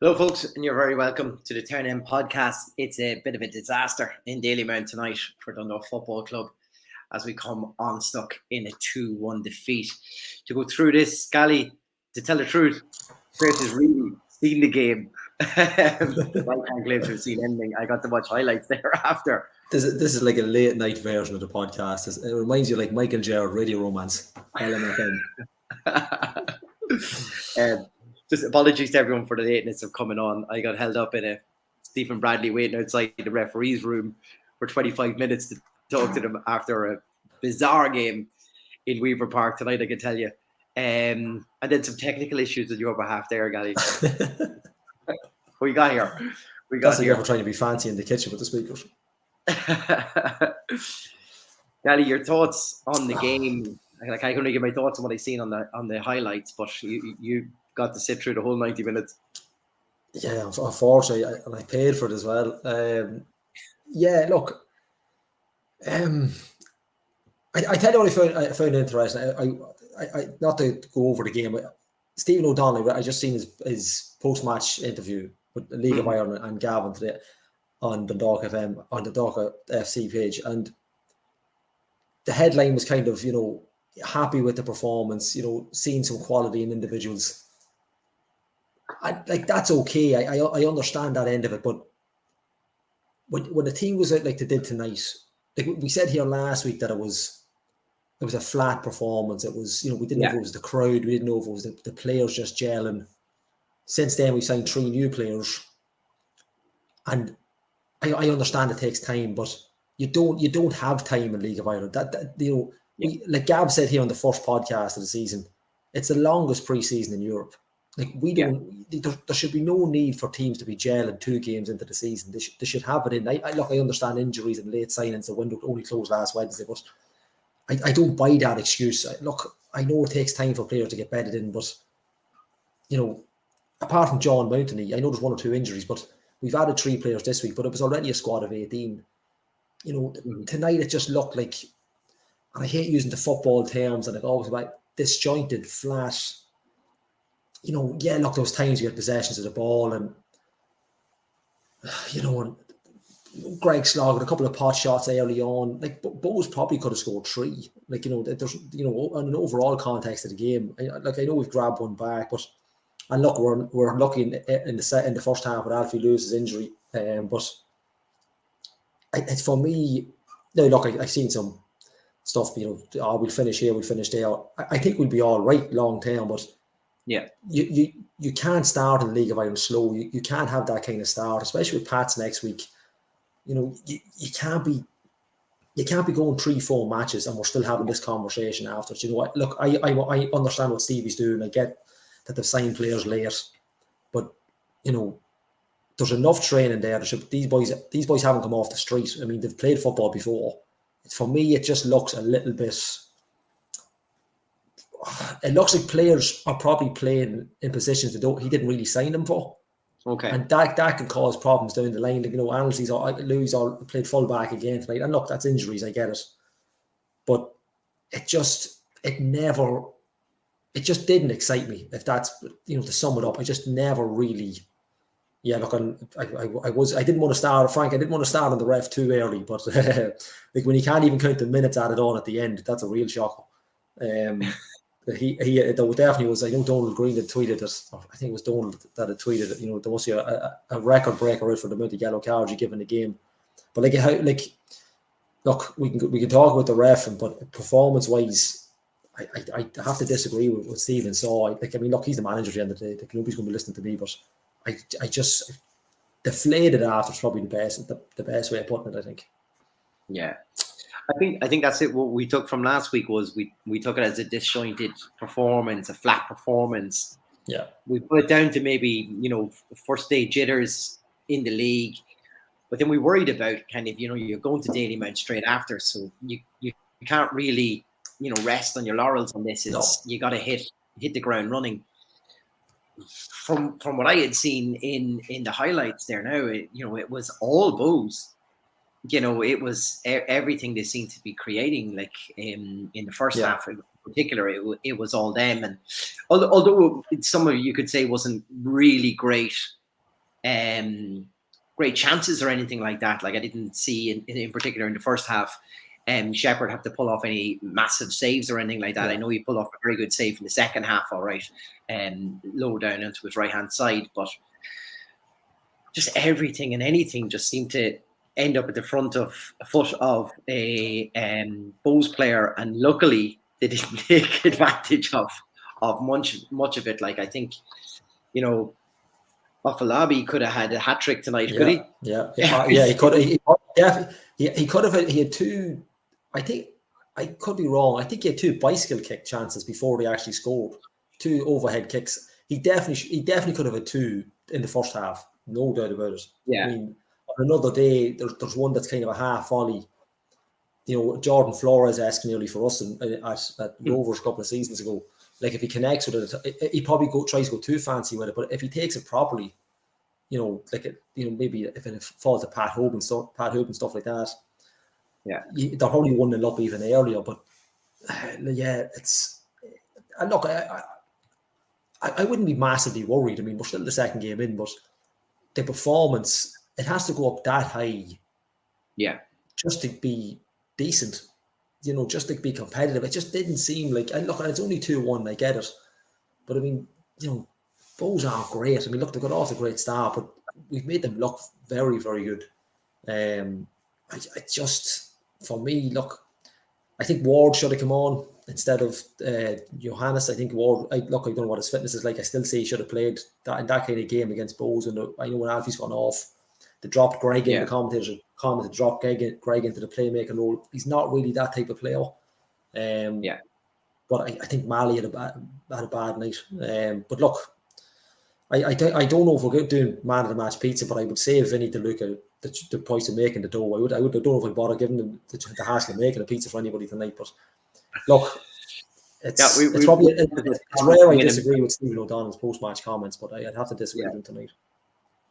Hello, folks, and you're very welcome to the Turn In podcast. It's a bit of a disaster in Dalymount tonight for Dundalk Football Club as we come unstuck in a 2-1 defeat. To go through this, Scally, to tell the truth, Chris has really seen the game. I can't claim to have seen anything. I got to watch highlights thereafter. This is like a late night version of the podcast. It reminds you like Michael Gerard Radio Romance. Just apologies to everyone for the lateness of coming on. I got held up in a Stephen Bradley waiting outside the referee's room for 25 minutes to talk to them after a bizarre game in Weaver Park tonight, I can tell you. And then some technical issues on your behalf there, Gally. What you got here? That's like you're trying to be fancy in the kitchen with the speakers. Gally, your thoughts on the game? Like, I can only give my thoughts on what I've seen on the highlights, but you got to sit through the whole 90 minutes. Yeah, unfortunately, and I paid for it as well. Look, I tell you what I found interesting. I not to go over the game, but Stephen O'Donnell, I just seen his post-match interview with the League of Ireland and Gavin today on Dundalk FM, on the Dundalk FC page, and the headline was kind of, happy with the performance, seeing some quality in individuals. That's okay. I understand that end of it, but when the team was out like they did tonight, like we said here last week that it was a flat performance. It was, we didn't know if it was the crowd, we didn't know if it was the players just gelling. Since then, we signed 3 new players, and I understand it takes time, but you don't have time in League of Ireland. Like Gab said here on the first podcast of the season, it's the longest pre-season in Europe. Like there should be no need for teams to be gelling 2 games into the season. They should have it in. I understand injuries and late signings. The window only closed last Wednesday, but I don't buy that excuse. I know it takes time for players to get bedded in, but apart from John Mountney, I know there's 1 or 2 injuries, but we've added 3 players this week, but it was already a squad of 18. Tonight it just looked like, and I hate using the football terms, and it always about disjointed, flat. Look, there was times we had possessions of the ball, and Greg slogged a couple of pot shots early on. Like Bowes probably could have scored 3. Like there's on an overall context of the game. I know we've grabbed 1 back, but and look, we're lucky in the first half with Alfie Lewis's injury. But it's for me. No, look, I've seen some stuff. We'll finish here, we'll finish there. I think we'll be all right long term, but you can't start in the League of Ireland slow. You can't have that kind of start, especially with Pats next week. You can't be going 3-4 matches and we're still having this conversation after. Look, I understand what Stevie's doing. I get that they've signed players late, but there's enough training there. These boys haven't come off the street. I mean, they've played football before. For me, it just looks a little bit. It looks like players are probably playing in positions that he didn't really sign them for. Okay. And that can cause problems down the line. Louis played full back again tonight. And look, that's injuries, I get it. But it just didn't excite me. If that's, to sum it up, I just never really. Yeah, look, I didn't want to start, Frank. I didn't want to start on the ref too early, but like when he can't even count the minutes added on at the end, that's a real shocker. He definitely was. I know Donald Green had tweeted it. I think it was Donald that had tweeted it. There must be a record breaker out for the amount of yellow cards you give in the game. But look, we can talk about the ref, but performance wise, I have to disagree with what Stephen saw. Look, he's the manager at the end of the day. Nobody's going to be listening to me, but I just deflated after is probably the best way of putting it, I think. Yeah. I think that's it. What we took from last week was we took it as a disjointed performance, a flat performance. Yeah. We put it down to maybe, first day jitters in the league. But then we worried about kind of, you're going to Dalymount straight after. So you can't really, rest on your laurels on this. You got to hit the ground running. From what I had seen in the highlights there now, it was all Bowes. It was everything they seemed to be creating, like in the first half in particular, it was all them. And although some of you could say wasn't really great great chances or anything like that. Like I didn't see in particular in the first half, Shepherd have to pull off any massive saves or anything like that. Yeah. I know he pulled off a very good save in the second half, all right, low down into his right hand side, but just everything and anything just seemed to end up at the foot of a Bows player, and luckily they didn't take advantage of much of it. Like I think, you know, Ofalabi could have had a hat trick tonight, could he? Yeah, he could. He could have. He had two. I think I could be wrong. I think he had two bicycle kick chances before they actually scored. Two overhead kicks. He definitely could have had two in the first half. No doubt about it. Yeah. I mean, on another day, there's one that's kind of a half volley. You know, Jordan Flores asked nearly for us at Rovers a couple of seasons ago. Like if he connects with it, he probably tries to go too fancy with it. But if he takes it properly, you know, maybe if it falls to Pat Hope and stuff like that, yeah, they're probably 1-0 up even earlier. But yeah, it's look, I wouldn't be massively worried. I mean, we're still the second game in, but the performance, it has to go up that high, just to be decent. You know, just to be competitive. It just didn't seem like. And look, it's only 2-1. I get it, but I mean, you know, Bows aren't great. I mean, look, they got off a great start, but we've made them look very, very good. I just, for me, look, I think Ward should have come on instead of Johannes. I think Ward. I don't know what his fitness is like. I still say he should have played that in that kind of game against Bows. And I know when Alfie's gone off, they dropped Greg in. The commentator dropped Greg into the playmaker role. He's not really that type of player. But I think Mali had a bad night. But look, I don't know if we're doing man of the match pizza, but I would say Vinny DeLuca the price of making the dough. I don't know if I bother giving them the hassle of making a pizza for anybody tonight. But look, it's rare I disagree with Stephen O'Donnell's post-match comments, but I'd have to disagree with him tonight.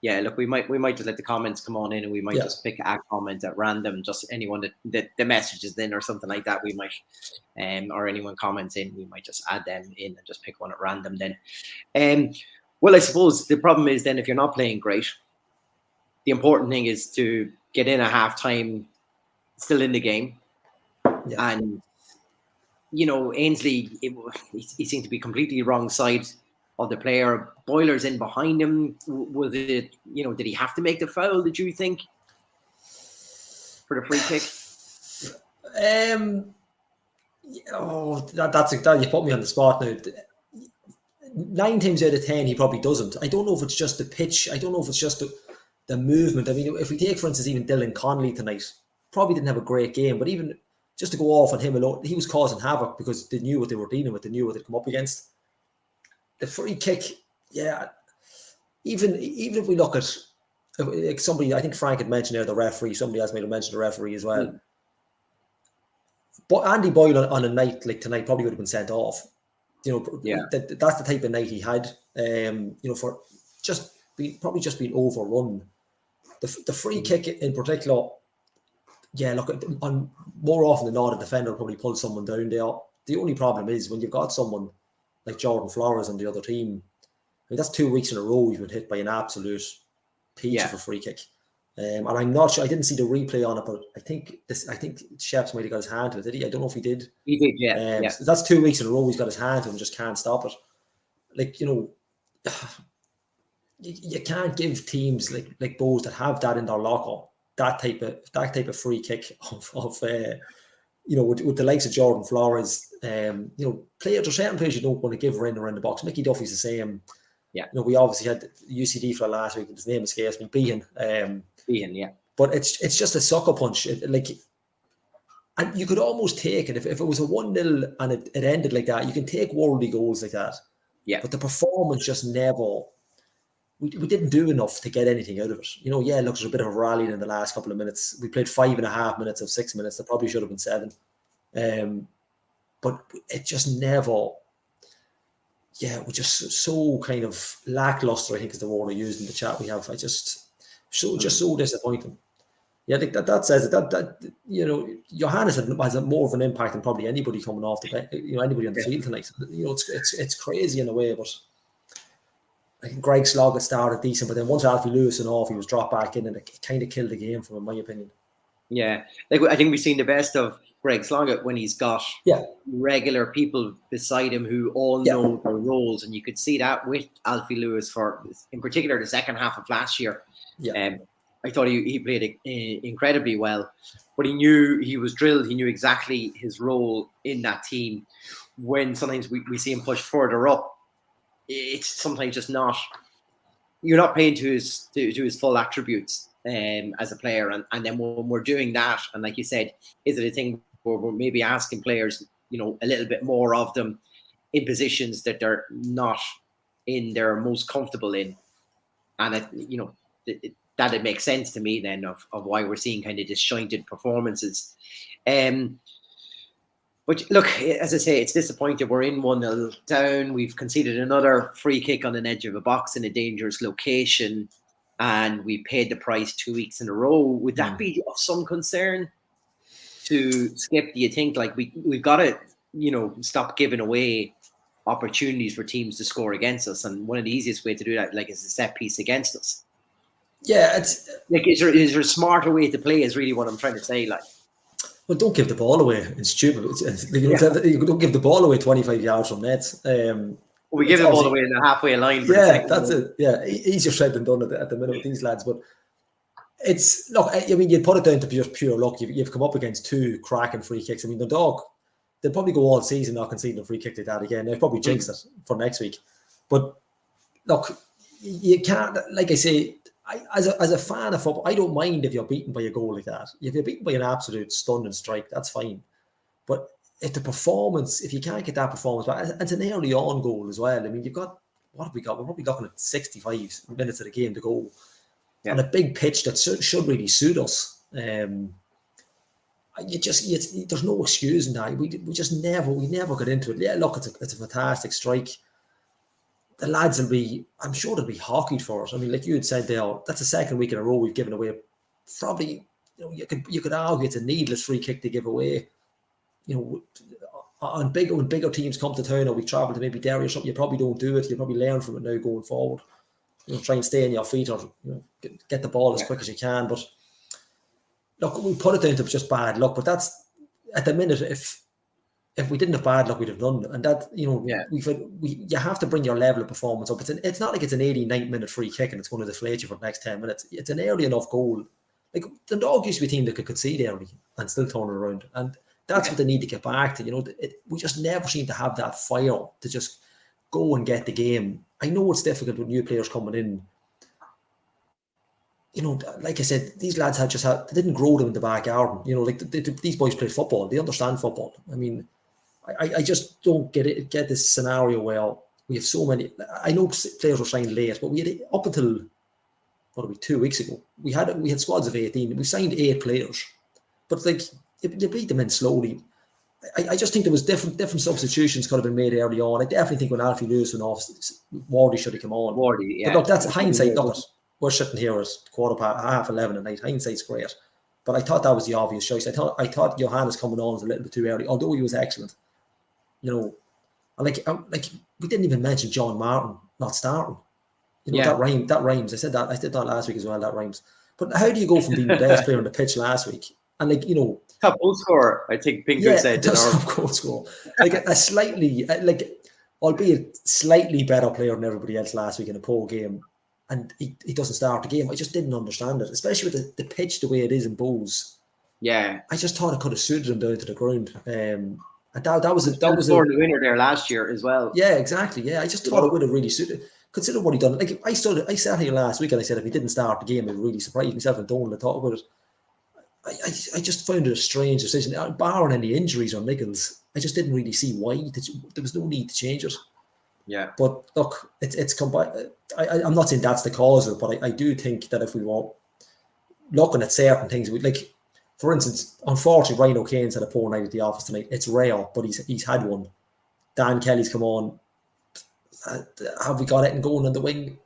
Yeah, look, we might just let the comments come on in, and we might just pick a comment at random, just anyone that the messages in or something like that. We might, or anyone comments in, we might just add them in and just pick one at random. Then, well, I suppose the problem is then if you're not playing great, the important thing is to get in a half time still in the game, and you know Ainsley, he seemed to be completely wrong side of the player. Boiler's in behind him. Was it, you know, did he have to make the foul, did you think, for the free kick? That's you put me on the spot now. 9 times out of 10, he probably doesn't. I don't know if it's just the pitch. I don't know if it's just the movement. I mean, if we take, for instance, even Dylan Connolly tonight, probably didn't have a great game, but even just to go off on him alone, he was causing havoc because they knew what they were dealing with. They knew what they'd come up against. The free kick, even if we look at like somebody, I think Frank had mentioned there the referee. Somebody else might have mentioned the referee as well. But Andy Boyle on a night like tonight probably would have been sent off. You know, that's the type of night he had. You know, for probably just being overrun. The free kick in particular, look, on more often than not, a defender probably pulls someone down there. The only problem is when you've got someone like Jordan Flores on the other team. I mean, that's 2 weeks in a row you've been hit by an absolute peach of a free kick. And I'm not sure. I didn't see the replay on it, but I think Sheps might have got his hand to it. Did he? I don't know if he did. He did, So that's 2 weeks in a row he's got his hand to it and just can't stop it. Like, you know, you can't give teams like Bows that have that in their locker that type of free kick of you know, with the likes of Jordan Flores, you know, there's certain players you don't want to give in around the box. Mickey Duffy's the same. Yeah. You know, we obviously had UCD for last week. His name escapes me. Behan. But it's just a sucker punch. And you could almost take it if it was a 1-0 and it ended like that. You can take worldly goals like that. Yeah. But the performance just never. We didn't do enough to get anything out of it. You know, look, there's a bit of a rallying in the last couple of minutes. We played 5.5 minutes of 6 minutes. That probably should have been 7. But it just never, we're just so kind of lackluster, I think is the word I used in the chat we have. So disappointing. Yeah, I think that says it. That you know, Johannes has more of an impact than probably anybody coming off the, you know, anybody on the field tonight. You know, it's crazy in a way, but I think Greg Sloggett started decent, but then once Alfie Lewis and off, he was dropped back in, and it kind of killed the game for him, in my opinion. Yeah, like I think we've seen the best of Greg Sloggett when he's got regular people beside him who all know their roles, and you could see that with Alfie Lewis for, in particular, the second half of last year. I thought he played incredibly well, but he knew he was drilled. He knew exactly his role in that team. When sometimes we see him push further up, it's sometimes just not. You're not playing to his full attributes as a player, and then when we're doing that, and like you said, is it a thing where we're maybe asking players, a little bit more of them in positions that they're not in, they're most comfortable in, and that it makes sense to me then of why we're seeing kind of disjointed performances. But look, as I say, it's disappointing. We're in 1-0 down. We've conceded another free kick on an edge of a box in a dangerous location, and we paid the price 2 weeks in a row. Would that be of some concern to Skip? Do you think we've got to, stop giving away opportunities for teams to score against us? And one of the easiest way to do that, is a set piece against us. Yeah, it's is there a smarter way to play? Is really what I'm trying to say. Well, don't give the ball away. It's stupid. You don't give the ball away 25 yards from nets. We give the ball away in the halfway line. That's it. Yeah, easier said than done at the minute with these lads. But it's, look, I mean, you'd put it down to just pure luck. You've come up against two cracking free kicks. I mean, Dundalk, they'll probably go all season not conceding a free kick like that again. They'll probably jinx it for next week. But look, you can't, like I say, as a fan of football, I don't mind if you're beaten by a goal like that. If you're beaten by an absolute stunning strike, that's fine. But if you can't get that performance back, it's an early on goal as well. I mean, what have we got? We're probably looking at 65 minutes of the game to go. Yeah. On a big pitch that should really suit us. There's no excuse in that. We never got into it. Yeah, look, it's a fantastic strike. The lads I'm sure they'll be hockeyed for it. I mean, like you had said there, that's the second week in a row we've given away. Probably, you could argue it's a needless free kick to give away. When bigger teams come to town, or we travel to maybe Derry or something, you probably don't do it. You probably learn from it now going forward. Try and stay on your feet, or get the ball as quick as you can. But look, we put it down to just bad luck. But that's at the minute, if we didn't have bad luck, we'd have done. And that, you have to bring your level of performance up. It's not like it's an 89th minute free kick and it's going to deflate you for the next 10 minutes. It's an early enough goal. Like, the Dundalk used to be a team that could concede early and still turn it around. And that's what they need to get back to. We just never seem to have that fire to just go and get the game. I know it's difficult with new players coming in. Like I said, these lads they didn't grow them in the backyard. These boys play football. They understand football. I mean, I just don't get this scenario where we have so many. I know players were signed late, but we had up until 2 weeks ago. We had squads of 18. We signed 8 players, but you beat them in slowly. I just think there was different substitutions could have been made early on. I definitely think when Alfie Lewis went off, Wardy should have come on. Wardy, yeah. But look, that's hindsight. Look, we're sitting here at 11:15 at night. Hindsight's great, but I thought that was the obvious choice. I thought Johannes coming on was a little bit too early, although he was excellent. And like we didn't even mention John Martin not starting. That rhymes. I said that. I did that last week as well. That rhymes. But how do you go from being the best player on the pitch last week and top goal scorer? I think Pinker said top goal scorer, a slightly albeit slightly better player than everybody else last week in a poor game, and he doesn't start the game. I just didn't understand it, especially with the pitch the way it is in Bowes. Yeah, I just thought it could have suited him down to the ground. And that was the winner there last year as well. Yeah, exactly. Yeah, I just thought it would have really suited. Consider what he done. Like I sat here last week and I said if he didn't start the game, it would really surprise myself and Donald to talk about it. I just found it a strange decision. Barring any injuries on Nichols, I just didn't really see why there was no need to change it. Yeah. But look, it's combined. I'm not saying that's the cause of it, but I do think that if we were looking at certain things, like, for instance, unfortunately, Ryan O'Kane's had a poor night at the office tonight. It's rare, but he's had one. Dan Kelly's come on. Have we got it and going on the wing?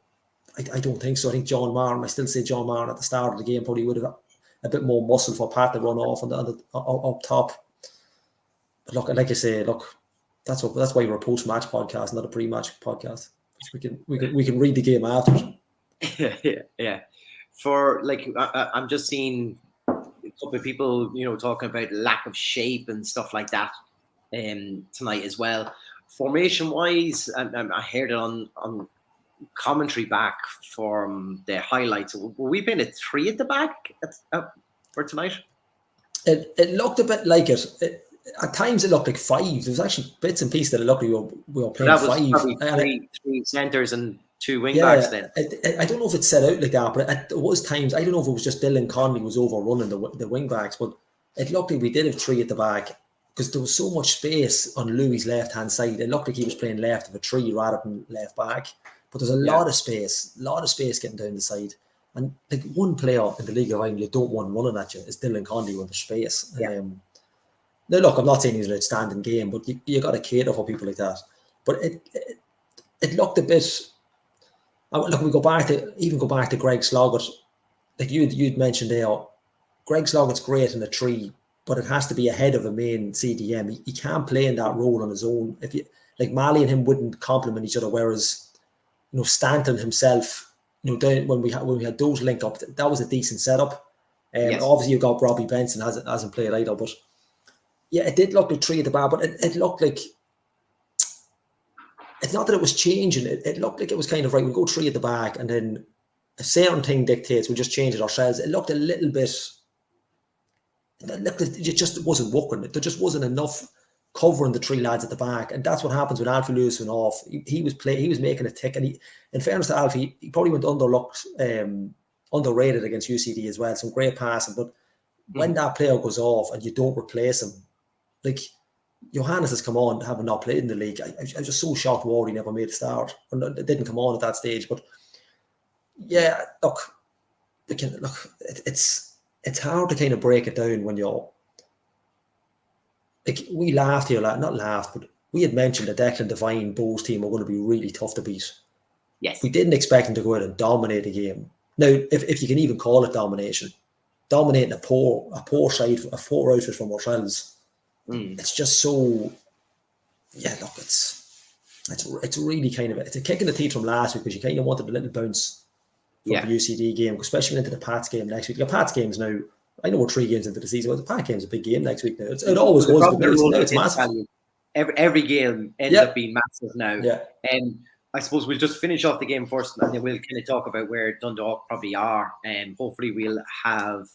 I don't think so. I think John Martin, I still say John Martin at the start of the game probably would have a bit more muscle for Pat to run off up top. But look, like I say, that's why we're a post-match podcast, not a pre-match podcast. we can read the game after. Yeah. For like, I'm just seeing a couple of people, talking about lack of shape and stuff like that, tonight as well. Formation wise, I heard it on commentary back from the highlights. Were we playing a 3 at the back for tonight? It looked a bit like it. At times it looked like 5. There was actually bits and pieces that it looked like we were playing 5. That was probably three centres and 2 wing backs then. I don't know if it's set out like that, but there was times, I don't know if it was just Dylan Conley was overrunning the wing backs, but it looked like we did have 3 at the back because there was so much space on Louis' left-hand side. It looked like he was playing left of a 3 rather than left back. But there's a lot of space getting down the side. And like one player in the League of Ireland you don't want running at you is Dylan Conley with the space. Yeah. Now, look, I'm not saying he's an outstanding game, but you got to cater for people like that. But it looked a bit. Look, we go back to Greg Sloggett. Like you'd mentioned there, Greg Sloggett's great in a 3, but it has to be ahead of a main CDM. He can't play in that role on his own. If you like, Malley and him wouldn't complement each other. Whereas, Stanton himself, down when we had those linked up, that was a decent setup. Yes. Obviously, you've got Robbie Benson hasn't played either, but yeah, it did look like 3 at the bar, but it looked like it's not that it was changing. It looked like it was kind of right. We go 3 at the back, and then a certain thing dictates we just change it ourselves. It looked a little bit. It just wasn't working. There just wasn't enough covering the 3 lads at the back, and that's what happens when Alfie Lewis went off. He was making a tick, and in fairness to Alfie, he probably went underrated against UCD as well. Some great passing, but when that player goes off and you don't replace him, like Johannes has come on, having not played in the league. I was just so shocked Wardy never made a start, or it didn't come on at that stage. But yeah, it's hard to kind of break it down when you're. Like we laughed here, not laughed, but we had mentioned that Declan Devine Bowes team were going to be really tough to beat. Yes. We didn't expect them to go out and dominate the game. Now, if you can even call it domination, dominating a poor side, a 4 outfit from ourselves, it's just so. Yeah, look, it's really kind of it's a kick in the teeth from last week because you kind of wanted a little bounce from the UCD game, especially into the Pats game next week. The Pats games now. I know we're 3 games into the season, but the Pat game's a big game next week now. It always was, but now it's massive. Every game ends up being massive now. Yeah. And I suppose we'll just finish off the game first, and then we'll kind of talk about where Dundalk probably are. And hopefully we'll have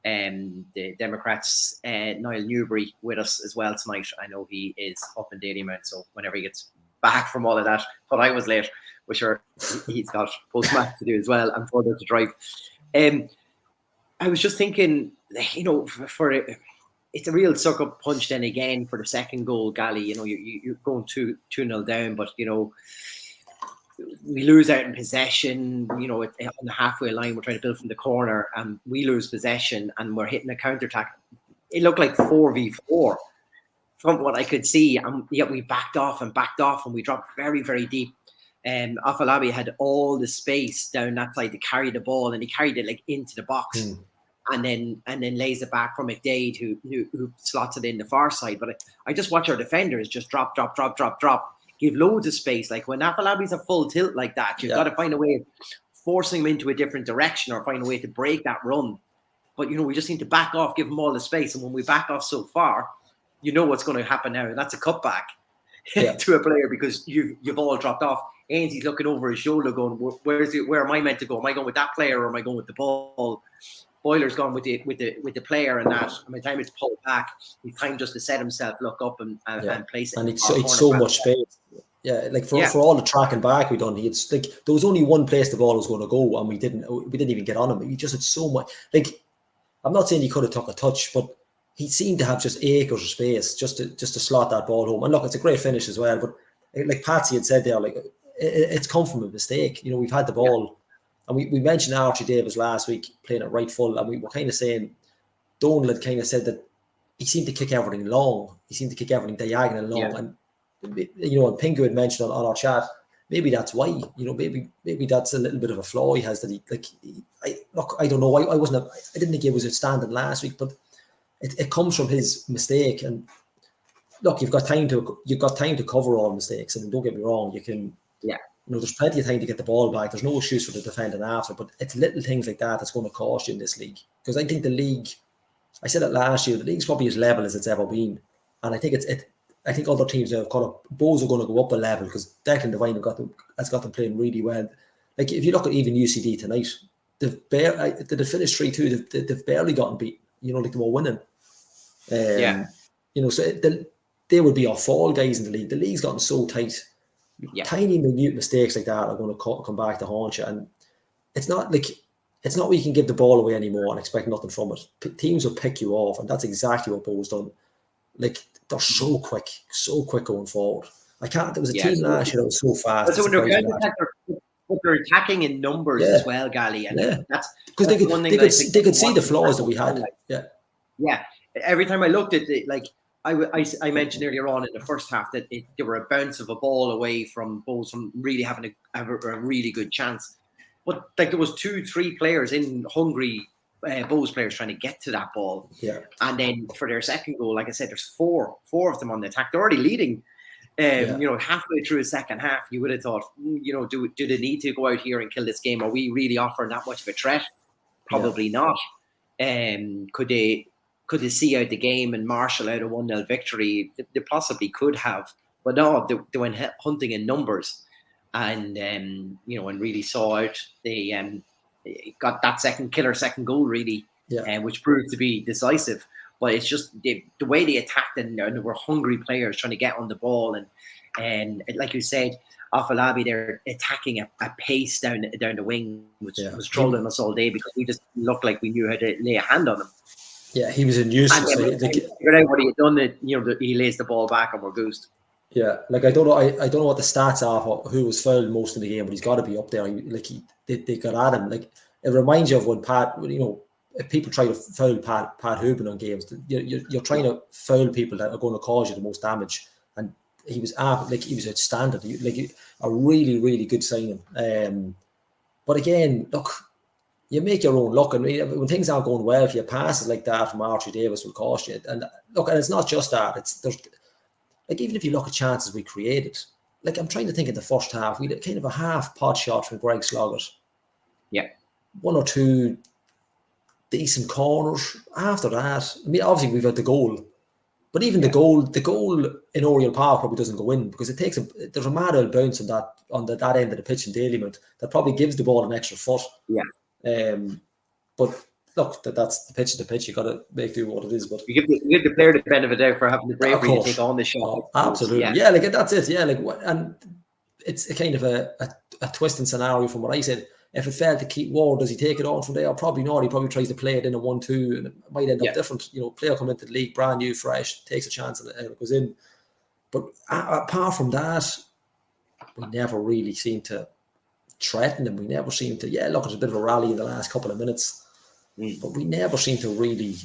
the Democrats' Niall Newberry with us as well tonight. I know he is up in Dalymount, so whenever he gets back from all of that, thought I was late, but sure, he's got post-match to do as well and further to drive. I was just thinking, it's a real sucker punch then again for the second goal, Gally. You're going 2-0 down, but we lose out in possession. On the halfway line, we're trying to build from the corner, and we lose possession, and we're hitting a counter-attack. It looked like 4v4 from what I could see, and yet we backed off, and we dropped very, very deep. Afolabi had all the space down that side to carry the ball, and he carried it like into the box, and then lays it back from McDade, who slots it in the far side. But I just watch our defenders just drop, give loads of space. Like when Afolabi's a full tilt like that, you've got to find a way of forcing him into a different direction or find a way to break that run. But we just need to back off, give him all the space, and when we back off so far, what's going to happen now, and that's a cutback to a player because you've all dropped off. Ainsley's looking over his shoulder going, where am I meant to go? Am I going with that player or am I going with the ball? Boyler's gone with the player and that. And by the time it's pulled back, he's time just to set himself, look up and place it. And it's so much space. Yeah, like for all the tracking back we done, it's like there was only one place the ball was going to go, and we didn't even get on him. He just had so much. Like I'm not saying he could have took a touch, but he seemed to have just acres of space just to slot that ball home. And look, it's a great finish as well. But like Patsy had said there, like it's come from a mistake. We've had the ball, and we mentioned Archie Davis last week playing at right full, and we were kind of saying Donald had kind of said that he seemed to kick everything long. He seemed to kick everything diagonal long, and and Pingu had mentioned on our chat, maybe that's why. Maybe that's a little bit of a flaw he has that I don't know. I didn't think he was outstanding last week, but it comes from his mistake. And look, you've got time to cover all mistakes, and don't get me wrong, you can. Yeah. there's plenty of time to get the ball back. There's no excuse for the defending after, but it's little things like that that's going to cost you in this league. Because I think the league, I said it last year, the league's probably as level as it's ever been, and I think I think other teams have Bows are going to go up a level because Declan Devine has got them playing really well. Like if you look at even UCD tonight, they've finished 3-2. They've barely gotten beat. Like they were winning. So they would be our fall guys in the league. The league's gotten so tight. Tiny minute mistakes like that are going to come back to haunt you, and it's not where you can give the ball away anymore and expect nothing from it. Teams will pick you off, and that's exactly what Bo's done. Like they're so quick going forward. There was a team last year that was so fast. So when they're attacking in numbers as well, Gally, and that's because they could see the flaws that we had. Every time I looked at it, like I mentioned earlier on in the first half that they were a bounce of a ball away from Bows from really having a really good chance. But like there was 2-3 players in hungry Bows players trying to get to that ball. And then for their second goal, like I said, there's four of them on the attack. They're already leading. Halfway through the second half, you would have thought, do they need to go out here and kill this game? Are we really offering that much of a threat? Probably not. Could they see out the game and marshal out a 1-0 victory? They possibly could have, but no, they went hunting in numbers, and and really saw out. They got that second goal really, which proved to be decisive. But it's just the way they attacked and they were hungry players trying to get on the ball, and like you said, Afolabi, they're attacking at pace down the wing, which was trolling us all day because we just looked like we knew how to lay a hand on him. Yeah, he was in use. Figured out what he had done. That he lays the ball back and we're goosed. Yeah, like I don't know what the stats are for who was fouled most in the game, but he's got to be up there. They got at him. Like it reminds you of when Pat, if people try to foul Pat Hooban on games, you're trying to foul people that are going to cause you the most damage. And he was outstanding. A really, really good signing. But again, look. You make your own luck, and when things aren't going well for you, passes like that from Archie Davis will cost you. And look, and it's not just that. There's even if you look at chances we created, like I'm trying to think in the first half, we had kind of a half pot shot from Greg Sloggett. Yeah, 1 or 2 decent corners. After that, I mean, obviously we've had the goal, but even the goal in Oriel Park probably doesn't go in because there's a mad old bounce on that end of the pitch in Dalymount that probably gives the ball an extra foot. Yeah. But look, that's the pitch is the pitch. You got to make do what it is. But you give the player the benefit out for having the bravery to take on the shot. Oh, absolutely, yeah. Like that's it. Yeah, and it's a kind of a twisting scenario from what I said. If it fell to Keith Ward, does he take it on from there? Probably not. He probably tries to play it in a 1-2, and it might end up different. Player come into the league brand new, fresh, takes a chance, and it goes in. But apart from that, we never really seem to threaten them. We never seem to, look, there's a bit of a rally in the last couple of minutes, but we never seem to really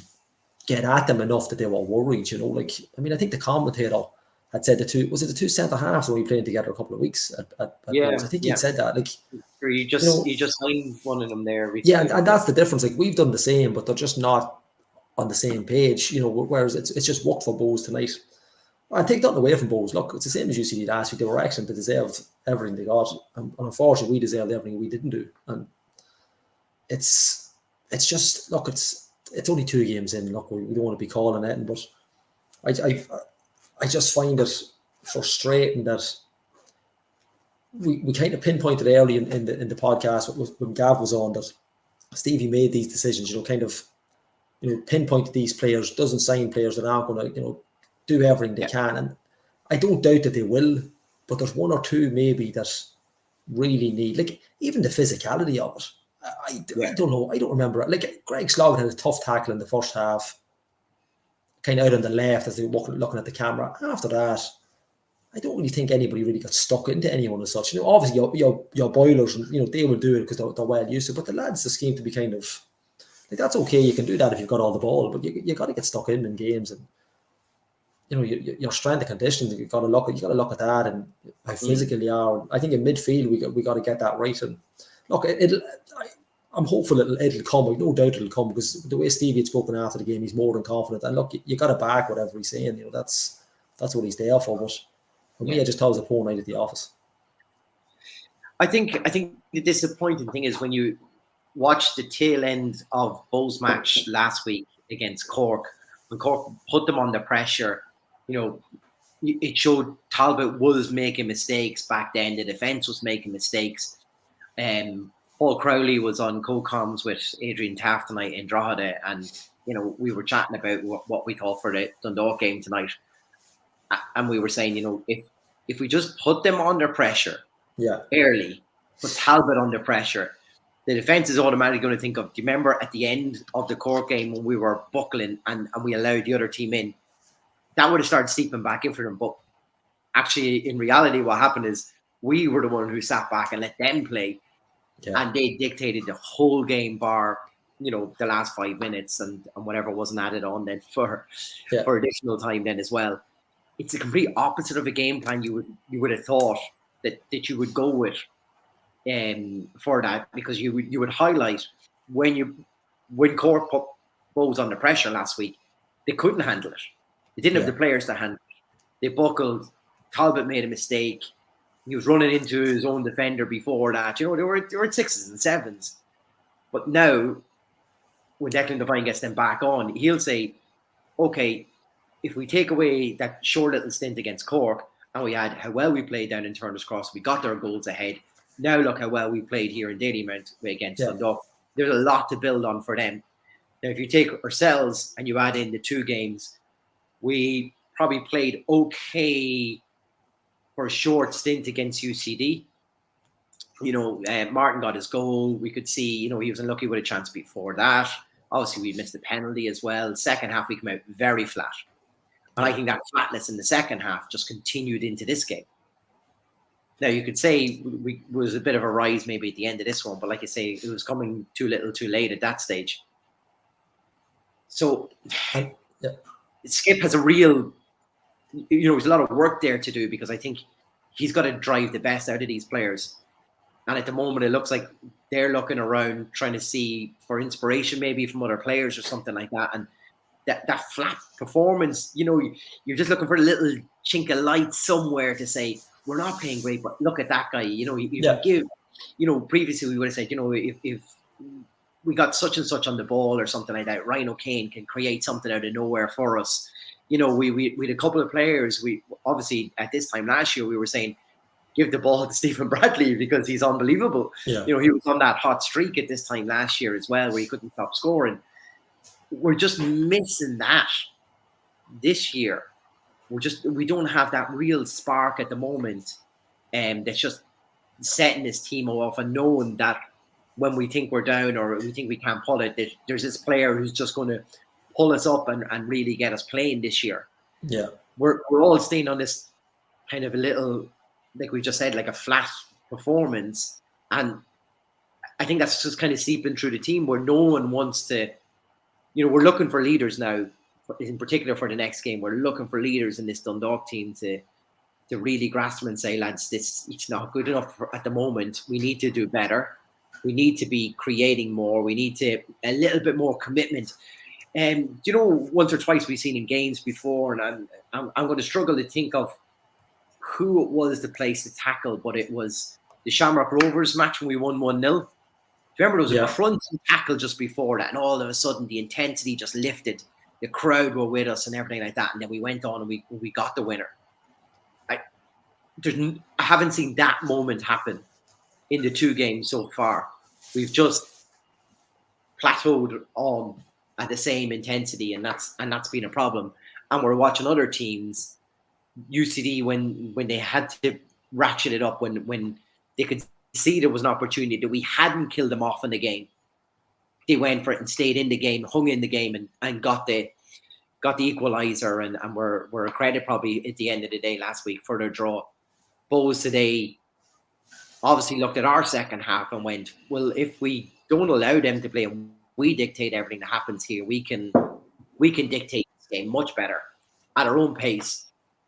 get at them enough that they were worried, I think the commentator had said the two centre halves were playing together a couple of weeks at I think he'd said that. Like you just signed one of them there. And that's the difference. Like we've done the same, but they're just not on the same page, whereas it's just worked for Bows tonight. I take nothing away from Bows. Look, it's the same as UCD last week. They were excellent. They deserved everything they got. And unfortunately, we deserved everything we didn't do. And it's just, look, it's only 2 games in. Look, we don't want to be calling it, but I just find it frustrating that we kind of pinpointed early in the podcast when Gav was on that Stevie made these decisions, pinpointed these players, doesn't sign players that aren't going to, do everything they can. And I don't doubt that they will, but there's 1 or 2 maybe that really need, like even the physicality of it. I don't know. I don't remember. Like Greg Sloggett had a tough tackle in the first half, kind of out on the left as they were looking at the camera. After that, I don't really think anybody really got stuck into anyone as such. Obviously your boilers, they will do it because they're well used to it. But the lads just seem to be kind of like, that's okay. You can do that if you've got all the ball, but you got to get stuck in games, and your strength and conditioning. You got to look at that and how physical you are. I think in midfield we got to get that right. And look, I'm hopeful it'll come. No doubt it'll come, because the way Stevie had spoken after the game, he's more than confident. And look, you got to back whatever he's saying. That's what he's there for. But for me, I just thought it was a poor night at the office. I think the disappointing thing is when you watch the tail end of Bo's match last week against Cork, when Cork put them under pressure, you know, it showed Talbot was making mistakes back then. The defence was making mistakes. Paul Crowley was on co-coms with Adrian Taft tonight in Drogheda, and we were chatting about what we thought for the Dundalk game tonight, and we were saying, if we just put them under pressure, early, put Talbot under pressure, the defence is automatically going to think of. Do you remember at the end of the Cork game when we were buckling and we allowed the other team in? That would have started seeping back in for them. But actually, in reality, what happened is we were the one who sat back and let them play. Yeah. And they dictated the whole game bar, the last 5 minutes and whatever wasn't added on then for additional time then as well. It's a complete opposite of a game plan you would have thought that you would go with for that, because you would highlight when Cork put Bows under pressure last week, they couldn't handle it. They didn't have the players to handle it. They buckled. Talbot made a mistake. He was running into his own defender before that. They were at 6s and 7s. But now, when Declan Devine gets them back on, he'll say, okay, if we take away that short little stint against Cork, and we had how well we played down in Turner's Cross, we got their goals ahead. Now look how well we played here in Dalymount against Dundalk. There's a lot to build on for them. Now, if you take ourselves and you add in the 2 games, we probably played okay for a short stint against UCD. Martin got his goal. We could see, he was unlucky with a chance before that. Obviously, we missed the penalty as well. Second half, we came out very flat. And I think that flatness in the second half just continued into this game. Now, you could say we was a bit of a rise maybe at the end of this one, but like I say, it was coming too little too late at that stage. So Skip has a real, there's a lot of work there to do, because I think he's got to drive the best out of these players. And at the moment, it looks like they're looking around trying to see for inspiration maybe from other players or something like that. And that flat performance, you're just looking for a little chink of light somewhere to say, we're not playing great, but look at that guy. Give, previously we would have said, if we got such and such on the ball or something like that, Ryan O'Kane can create something out of nowhere for us. We had a couple of players. We obviously at this time last year we were saying, give the ball to Stephen Bradley because he's unbelievable. Yeah. He was on that hot streak at this time last year as well, where he couldn't stop scoring. We're just missing that this year. We don't have that real spark at the moment, that's just setting this team off and knowing that when we think we're down or we think we can't pull it, there's this player who's just going to pull us up and really get us playing this year. Yeah, we're all staying on this kind of a little, like we just said, like a flat performance, and I think that's just kind of seeping through the team where no one wants to. We're looking for leaders now, in particular for the next game. We're looking for leaders in this Dundalk team to really grasp them and say, lads, it's not good enough at the moment. We need to do better. We need to be creating more. We need a little bit more commitment. Once or twice we've seen in games before, and I'm going to struggle to think of who it was the place to tackle, but it was the Shamrock Rovers match when we won 1-0. Do you remember there was a crunching tackle just before that, and all of a sudden the intensity just lifted. The crowd were with us and everything like that, and then we went on and we got the winner. I haven't seen that moment happen in the 2 games so far. We've just plateaued on at the same intensity, and that's been a problem. And we're watching other teams, UCD, when they had to ratchet it up, when they could see there was an opportunity that we hadn't killed them off in the game. They went for it and stayed in the game, hung in the game, and got the equaliser, and were a credit probably at the end of the day last week for their draw. Bows today obviously looked at our second half and went, well, if we don't allow them to play and we dictate everything that happens here, we can dictate this game much better at our own pace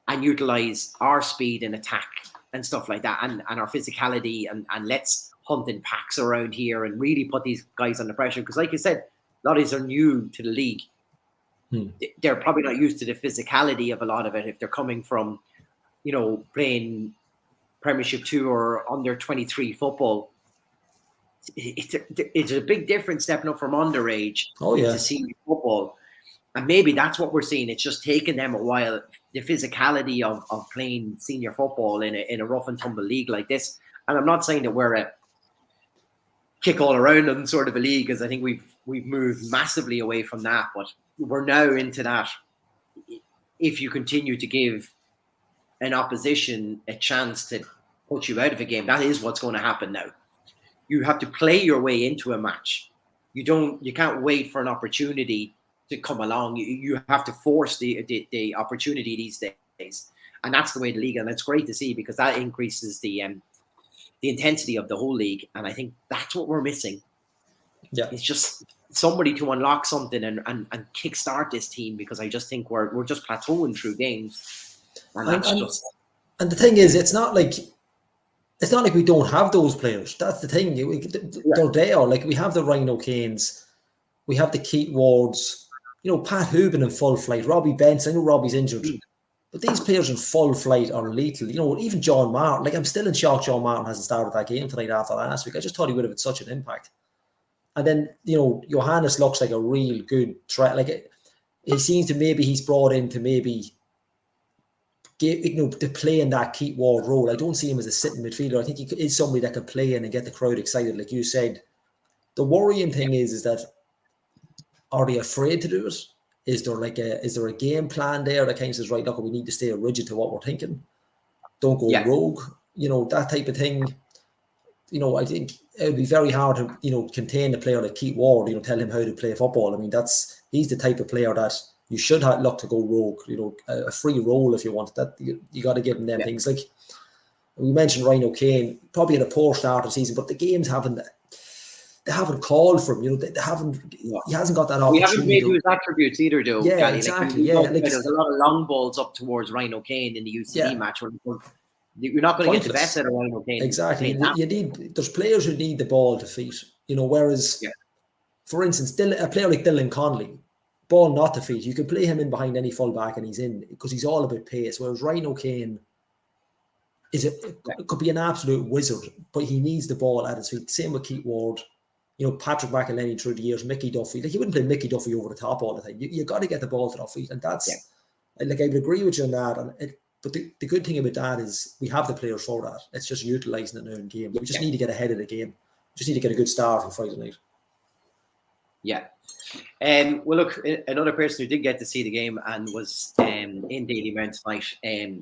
and utilise our speed and attack and stuff like that, and our physicality, and let's hunt in packs around here and really put these guys under pressure. Because like you said, a lot of these are new to the league. They're probably not used to the physicality of a lot of it if they're coming from, playing Premiership 2 or under 23 football, it's a big difference stepping up from underage into senior football. And maybe that's what we're seeing. It's just taken them a while. The physicality of playing senior football in a rough and tumble league like this. And I'm not saying that we're a kick all around them sort of a league, because I think we've moved massively away from that. But we're now into that. If you continue to give an opposition a chance to put you out of a game, that is what's going to happen now. You have to play your way into a match. You can't wait for an opportunity to come along. You have to force the opportunity these days, and that's the way the league. And it's great to see, because that increases the intensity of the whole league. And I think that's what we're missing. Yeah, it's just somebody to unlock something and kickstart this team, because I just think we're just plateauing through games, and and the thing is, it's not like we don't have those players. That's the thing. They're there. Like, we have the Ryan O'Kanes, we have the Keith Wards, Pat Hooban in full flight, Robbie Benson. I know Robbie's injured, but these players in full flight are lethal. Even John Martin. Like, I'm still in shock John Martin hasn't started that game tonight after last week. I just thought he would have had such an impact. And then, Johannes looks like a real good threat. Like, he seems to, maybe he's brought in to maybe to play in that Keith Ward role. I don't see him as a sitting midfielder. I think he is somebody that can play in and get the crowd excited, like you said. The worrying thing is that, are they afraid to do it? Is there a game plan there that kind of says, right, look, we need to stay rigid to what we're thinking, don't go rogue, that type of thing. I think it would be very hard to contain a player like Keith Ward, tell him how to play football. I mean, he's the type of player that you should look to go rogue, a free role if you want that. You got to give him them things. Like we mentioned, Ryan O'Kane probably had a poor start of the season, but the games haven't called for him. They haven't. He hasn't got that opportunity. We haven't made his attributes either, though. Yeah, Gally. exactly. There's a lot of long balls up towards Ryan O'Kane in the UCD match. You're not going to get the best out of Ryan O'Kane. Exactly. There's players who need the ball to feet. Whereas, for instance, a player like Dylan Connolly, ball not to feet. You could play him in behind any fullback and he's in, because he's all about pace. Whereas Ryan O'Kane could be an absolute wizard, but he needs the ball at his feet. Same with Keith Ward. Patrick McElhenney through the years, Mickey Duffy. Like, you wouldn't play Mickey Duffy over the top all the time. You got to get the ball to their feet, and that's I would agree with you on that. But the good thing about that is we have the players for that. It's just utilising it now in game. We just need to get ahead of the game. We just need to get a good start on Friday night. Yeah. Well, look, another person who did get to see the game and was in Dalymount tonight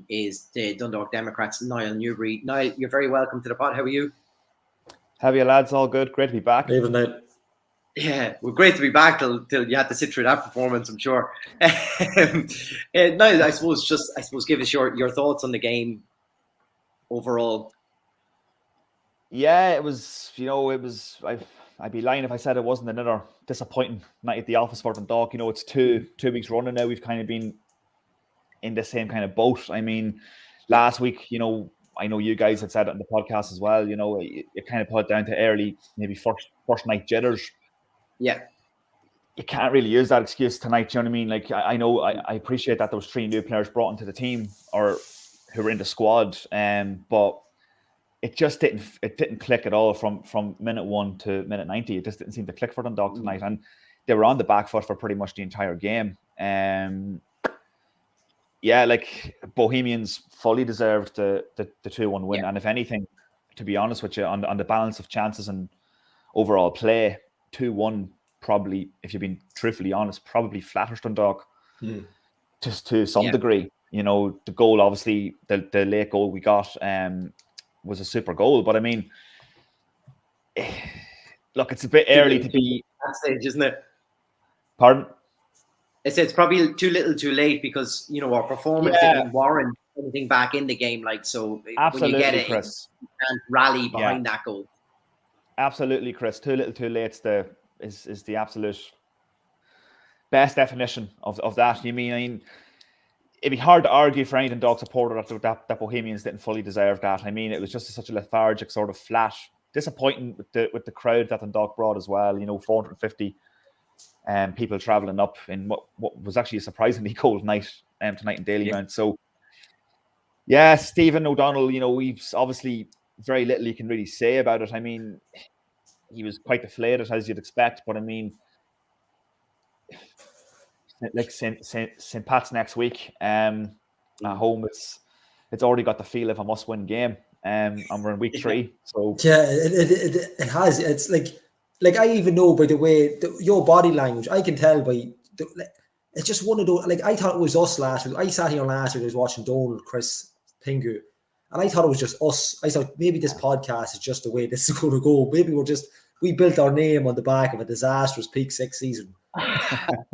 is the Dundalk Democrats, Niall Newberry. Niall, you're very welcome to the pod. How are you? How are you, lads? All good? Great to be back. Even night. Yeah, well, great to be back till you had to sit through that performance, I'm sure. Niall, I suppose give us your thoughts on the game overall. Yeah, it was. I'd be lying if I said it wasn't another disappointing night at the office for Dundalk. It's two weeks running now. We've kind of been in the same kind of boat. I mean, last week, I know you guys had said it on the podcast as well. You kind of put it down to early, maybe first night jitters. Yeah. You can't really use that excuse tonight. Do you know what I mean? Like, I know I appreciate that there was 3 new players brought into the team or who were in the squad, but it just didn't click at all from minute 1 to minute 90. It just didn't seem to click for Dundalk tonight, and they were on the back foot for pretty much the entire game. Like Bohemians fully deserved the 2-1 win, and if anything, to be honest with you, on the balance of chances and overall play, 2-1 probably, if you've been truthfully honest, probably flatters Dundalk just to some degree. The goal, obviously, the late goal we got was a super goal, but I mean, look, it's a bit early to be at that stage, isn't it? Pardon? It's probably too little, too late, because our performance didn't warrant anything back in the game. Like, so absolutely, when you get it, Chris, you can't rally behind that goal. Absolutely, Chris. Too little, too late is the absolute best definition of that. I mean, it'd be hard to argue for any Dundalk supporter that Bohemians didn't fully deserve that. I mean, it was just such a lethargic, sort of flat, disappointing with the crowd that Dundalk brought as well. 450 people travelling up in what was actually a surprisingly cold night tonight in Dalymount. So Yeah, Stephen O'Donnell, we've obviously very little you can really say about it. I mean, he was quite deflated, as you'd expect, but I mean, like St. Pat's next week at home, it's already got the feel of a must-win game, and we're in week 3. So yeah, it has. It's like I even know by the way your body language. I can tell by it's just one of those. Like I thought it was us last week. I sat here last week. I was watching Donald, Chris, Pingu, and I thought it was just us. I thought maybe this podcast is just the way this is going to go. Maybe we built our name on the back of a disastrous peak 6 season.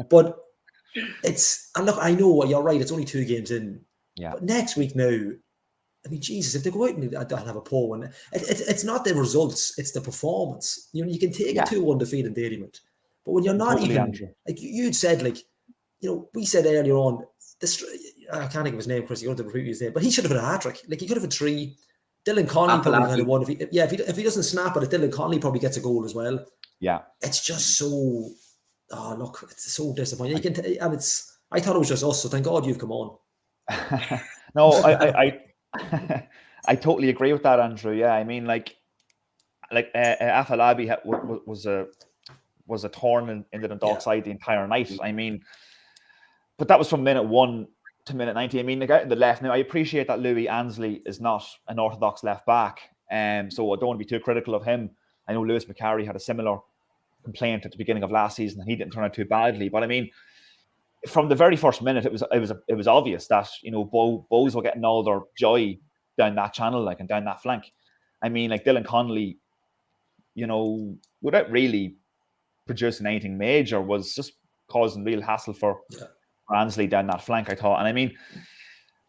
But and look, I know you're right. It's only 2 games in. Yeah. But next week now, I mean, Jesus, if they go out and have a poor one, it's not the results, it's the performance. You can take a 2-1 defeat in Dalymount, but when you're not totally even Andrew. Like you'd said, like we said earlier on, I can't think of his name, Chris. You don't have to repeat his name, but he should have had a hat trick. Like he could have had 3. Dylan Connolly probably had one. If he doesn't snap at it, Dylan Connolly probably gets a goal as well. Yeah, it's just so. Oh look, it's so disappointing. I thought it was just us, so thank God you've come on. No, I totally agree with that, Andrew. Yeah, I mean, like Afalabi was a thorn in the Dundalk side the entire night. I mean, but that was from minute 1 to minute 90. I mean, the guy on the left now. I appreciate that Louis Ansley is not an orthodox left back, so I don't want to be too critical of him. I know Lewis McCarry had a similar complaint at the beginning of last season, and he didn't turn out too badly. But I mean, from the very first minute, it was obvious that Bows were getting all their joy down that channel, and down that flank. I mean, like Dylan Connolly, without really producing anything major, was just causing real hassle for Ansley down that flank, I thought. And I mean,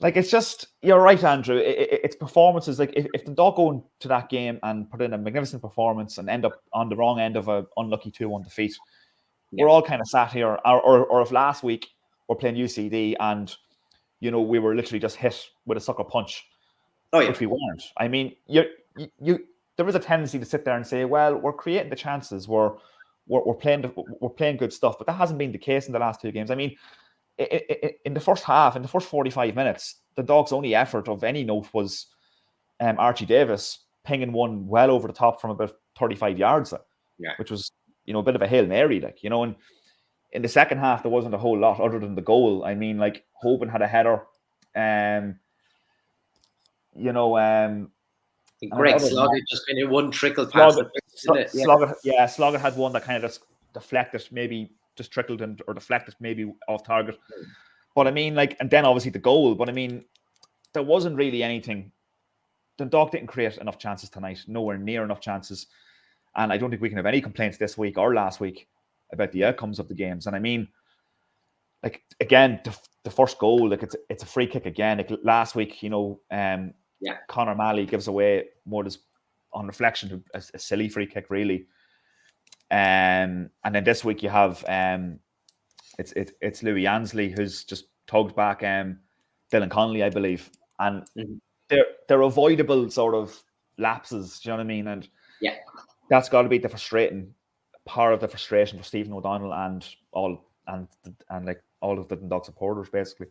like, it's just, you're right, Andrew. It's performances. Like, if Dundalk go into that game and put in a magnificent performance and end up on the wrong end of an unlucky 2-1 defeat, we're all kind of sat here. Or if last week we're playing UCD and, we were literally just hit with a sucker punch, which we weren't. I mean, there is a tendency to sit there and say, well, we're creating the chances. We're playing good stuff, but that hasn't been the case in the last 2 games. I mean, in the first half, in the first 45 minutes, the Dogs' only effort of any note was Archie Davis pinging one well over the top from about 35 yards, which was, a bit of a Hail Mary, and in the second half, there wasn't a whole lot other than the goal. I mean, like, Hoban had a header, Greg Sloggett just kind of one trickle pass. Sloggett had one that kind of just deflected, maybe just trickled or deflected maybe off target. But I mean, and then obviously the goal. But I mean, there wasn't really anything. Dundalk didn't create enough chances tonight, nowhere near enough chances. And I don't think we can have any complaints this week or last week about the outcomes of the games. And I mean, again, the first goal, it's a free kick again. Last week, Conor Malley gives away more on reflection a silly free kick, really. And then this week you have it's Louis Ansley who's just tugged back Dylan Connolly, I believe, and they're avoidable sort of lapses. Do you know what I mean? And that's got to be the frustrating part of the frustration for Stephen O'Donnell and all of the Dundalk supporters, basically.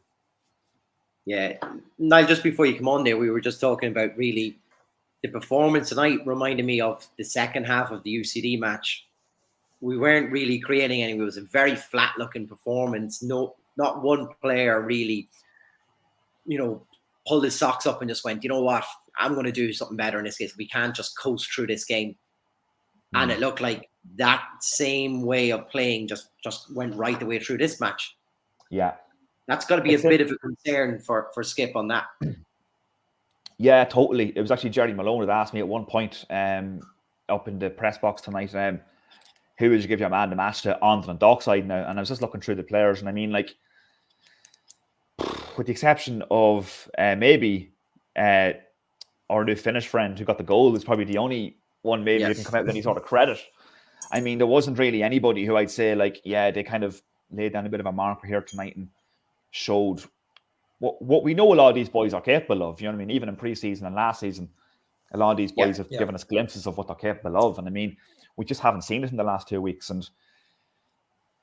Yeah, Niall, just before you come on there, we were just talking about really the performance tonight reminded me of the second half of the UCD match. We weren't really creating any. It was a very flat-looking performance. No, not one player really, pulled his socks up and just went, you know what, I'm going to do something better in this case. We can't just coast through this game. And it looked like that same way of playing just went right the way through this match. Yeah. That's got to be a bit of a concern for Skip on that. Yeah, totally. It was actually Jerry Malone that asked me at one point up in the press box tonight, who would you give your man the match to on the Dundalk side now? And I was just looking through the players, and I mean, with the exception of maybe our new Finnish friend who got the goal, is probably the only one maybe who can come out with any sort of credit. I mean, there wasn't really anybody who I'd say they kind of laid down a bit of a marker here tonight and showed what we know a lot of these boys are capable of. You know what I mean? Even in pre-season and last season, a lot of these boys have given us glimpses of what they're capable of. And I mean, we just haven't seen it in the last 2 weeks. And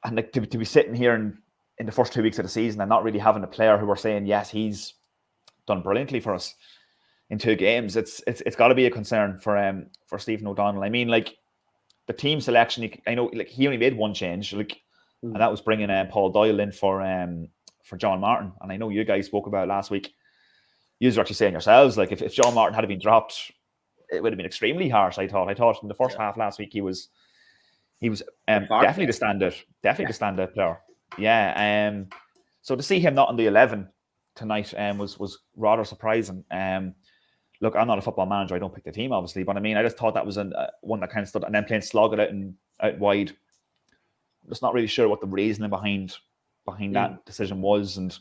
to be sitting here in the first 2 weeks of the season and not really having a player who we're saying, yes, he's done brilliantly for us in 2 games. It's got to be a concern for Stephen O'Donnell. I mean, like, the team selection, I know, like, he only made 1 change, like, and that was bringing Paul Doyle in for John Martin. And I know you guys spoke about it last week. You were actually saying yourselves, like, if John Martin had been dropped, it would have been extremely harsh. I thought in the first half last week he was definitely the standout player. Yeah. So to see him not in the 11 tonight was rather surprising. Look, I'm not a football manager. I don't pick the team, obviously, but I mean, I just thought that was one that kind of stood. And then playing Slog it out wide. I'm just not really sure what the reasoning behind that decision was, and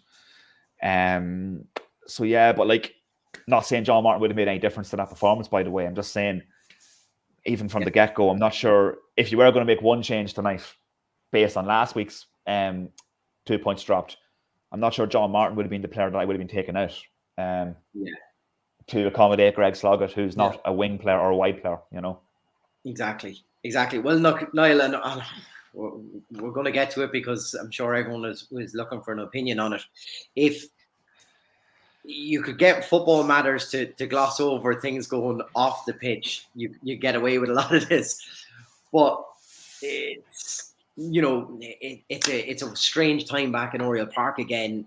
so yeah. But, like, not saying John Martin would have made any difference to that performance, by the way. I'm just saying, even from the get-go, I'm not sure if you were going to make 1 change tonight based on last week's 2 points dropped. I'm not sure John Martin would have been the player that I would have been taking out to accommodate Greg Sloggett, who's not a wing player or a wide player, you know. Exactly. Well, look, Niall, and we're going to get to it because I'm sure everyone is looking for an opinion on it. If you could get Football Matters to gloss over things going off the pitch, you get away with a lot of this. But it's, you know, it's a strange time back in Oriel Park again.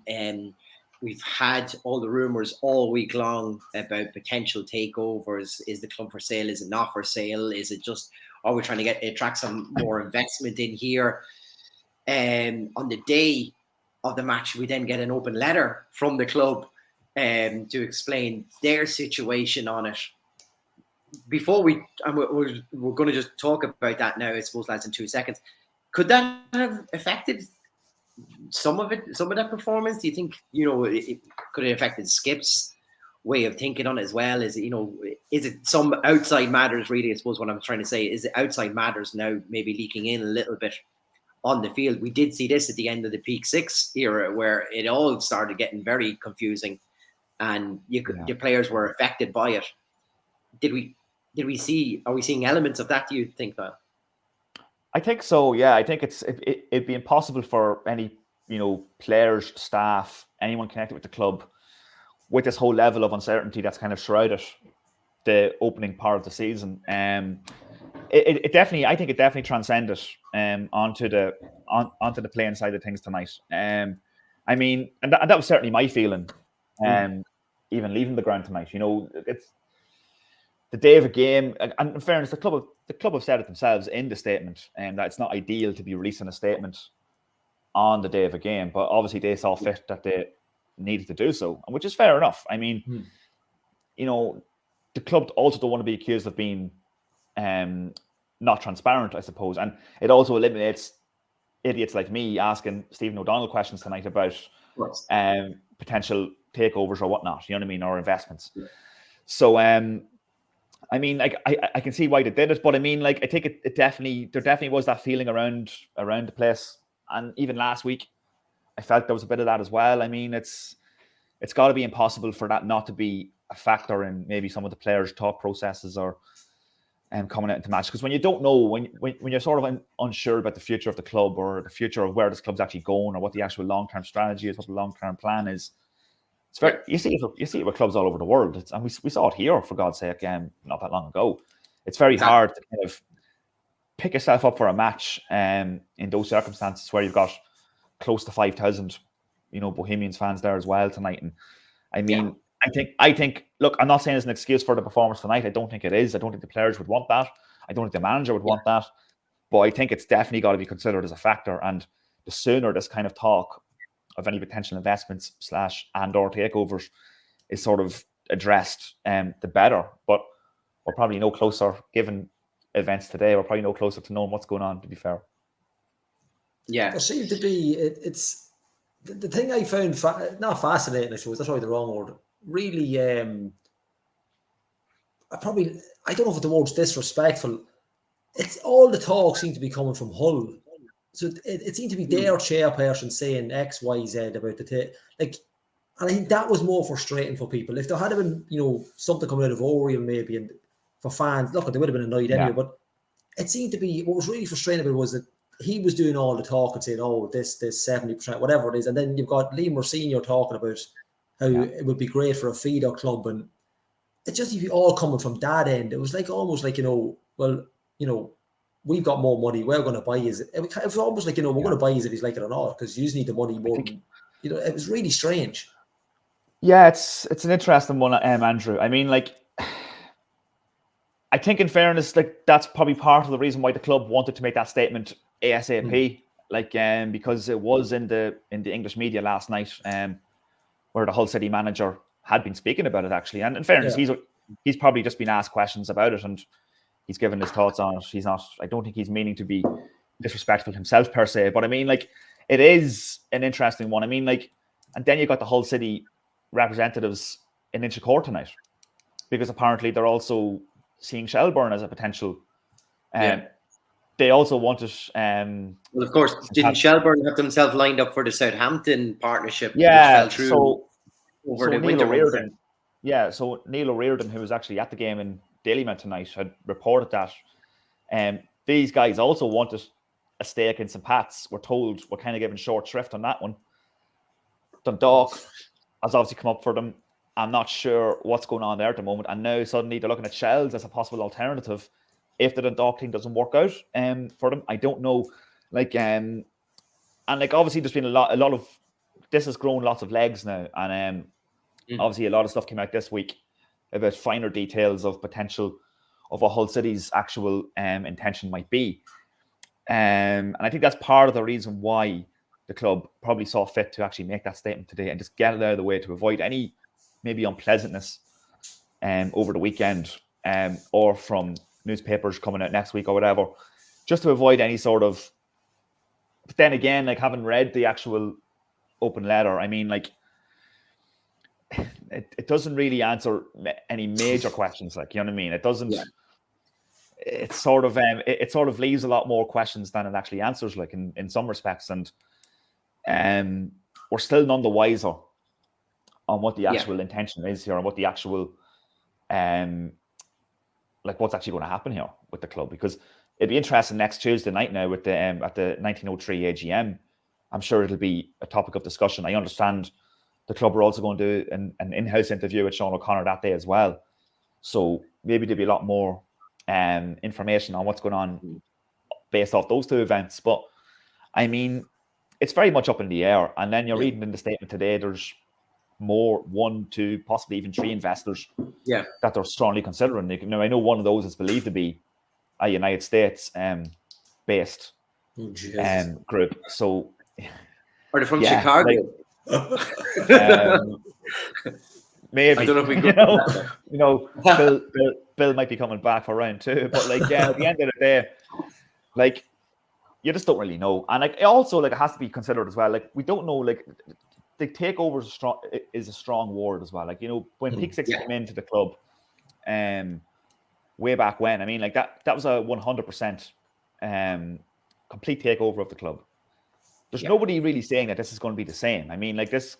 We've had all the rumours all week long about potential takeovers. Is the club for sale? Is it not for sale? Is it just, are we trying to attract some more investment in here? On the day of the match, we then get an open letter from the club to explain their situation on it. Before we're going to just talk about that now, I suppose, lads, in 2 seconds. Could that have affected some of that performance? Do you think, you know, could it have affected Skip's way of thinking on it as well? Is it, you know, is it some outside matters, really? I suppose what I'm trying to say is, it outside matters now maybe leaking in a little bit on the field? We did see this at the end of the Peak 6 era, where it all started getting very confusing, and the players were affected by it. Are we seeing elements of that, do you think, Niall? I think so, yeah. I think it'd be impossible for any, you know, players, staff, anyone connected with the club, with this whole level of uncertainty that's kind of shrouded the opening part of the season. It definitely transcended onto the playing side of things tonight. I mean, and that was certainly my feeling. Even leaving the ground tonight, you know, it's the day of a game, and in fairness, the club have said it themselves in the statement, and that it's not ideal to be releasing a statement on the day of a game, but obviously they saw fit that they needed to do so, which is fair enough. I mean, you know, the club also don't want to be accused of being not transparent, I suppose, and it also eliminates idiots like me asking Stephen O'Donnell questions tonight about potential takeovers or whatnot, you know what I mean, or investments. So, I mean, like, I can see why they did it, but I mean, like, I think there definitely was that feeling around the place, and even last week, I felt there was a bit of that as well. I mean, it's got to be impossible for that not to be a factor in maybe some of the players' thought processes or coming out into match, because when you don't know, when you're sort of unsure about the future of the club or the future of where this club's actually going or what the actual long-term strategy is, what the long-term plan is. It's very, you see it with clubs all over the world, and we saw it here, for God's sake, not that long ago. It's very hard to kind of pick yourself up for a match in those circumstances where you've got close to 5,000, you know, Bohemians fans there as well tonight. And I mean, I think. Look, I'm not saying it's an excuse for the performance tonight. I don't think it is. I don't think the players would want that. I don't think the manager would want that. But I think it's definitely got to be considered as a factor. And the sooner this kind of talk of any potential investments /and/or takeovers is sort of addressed, the better. But we're probably no closer, given events today, we're probably no closer to knowing what's going on, to be fair. Yeah. There seemed to be, it's the thing I found, not fascinating, I suppose, that's probably the wrong word. Really, I don't know if the word's disrespectful. It's all the talk seemed to be coming from Hull. So it seemed to be their chairperson saying X, Y, Z about the and I think that was more frustrating for people. If there had been, you know, something coming out of Oriel maybe, and for fans, look, they would have been annoyed anyway. But it seemed to be, what was really frustrating about it was that he was doing all the talk and saying, "Oh, this 70%, whatever it is," and then you've got Liam Senior talking about how it would be great for a feeder club, and it just all coming from that end. It was like almost like, we've got more money, we're going to buy you. It was almost like, we're going to buy you if he's like it or not, because you just need the money more. It was really strange. Yeah, it's an interesting one, Andrew. I mean, like, I think in fairness, like, that's probably part of the reason why the club wanted to make that statement ASAP, because it was in the English media last night, where the Hull City manager had been speaking about it, actually. And in fairness, he's probably just been asked questions about it, and he's given his thoughts on it. I don't think he's meaning to be disrespectful himself per se, but I mean, like, it is an interesting one. I mean, like, and then you got the Hull City representatives in Inchicore tonight, because apparently they're also seeing Shelbourne as a potential. They also wanted. Well, of course, didn't Shelbourne have themselves lined up for the Southampton partnership? Yeah, which fell through over the Neil winter O'Riordan. Yeah, so Niall Newberry, who was actually at the game in Dalymount tonight, had reported that these guys also wanted a stake in St. Pat's. We're told we're kind of given short shrift on that one. Dundalk has obviously come up for them. I'm not sure what's going on there at the moment. And now suddenly they're looking at Shells as a possible alternative if the Dundalk thing doesn't work out for them. I don't know. And obviously there's been a lot of this has grown lots of legs now. And obviously a lot of stuff came out this week about finer details of potential of what Hull City's actual intention might be. And I think that's part of the reason why the club probably saw fit to actually make that statement today and just get it out of the way to avoid any maybe unpleasantness over the weekend or from newspapers coming out next week or whatever, just to avoid any sort of. But then again, like, having read the actual open letter, I mean, like, it doesn't really answer any major questions, like, you know what I mean? It doesn't. Yeah. It sort of leaves a lot more questions than it actually answers, like, in some respects, and we're still none the wiser on what the actual intention is here and what the actual what's actually going to happen here with the club, because it'd be interesting next Tuesday night now with the at the 1903 AGM. I'm sure it'll be a topic of discussion. I understand the club are also going to do an in-house interview with Sean O'Connor that day as well, so maybe there'll be a lot more information on what's going on based off those two events. But I mean, it's very much up in the air. And then you're reading in the statement today, there's more, 1, 2, possibly even 3 investors that they're strongly considering. Now, I know one of those is believed to be a United States based group. So, are they from Chicago? Maybe. I don't know if we could. Bill might be coming back for round 2, but at the end of the day, like, you just don't really know. And like, also, like, it has to be considered as well. Like, we don't know, like, the takeover is a strong word as well. Like, when Peak Six came into the club, way back when, I mean, like, that was a 100% complete takeover of the club. There's nobody really saying that this is going to be the same. I mean, like, this,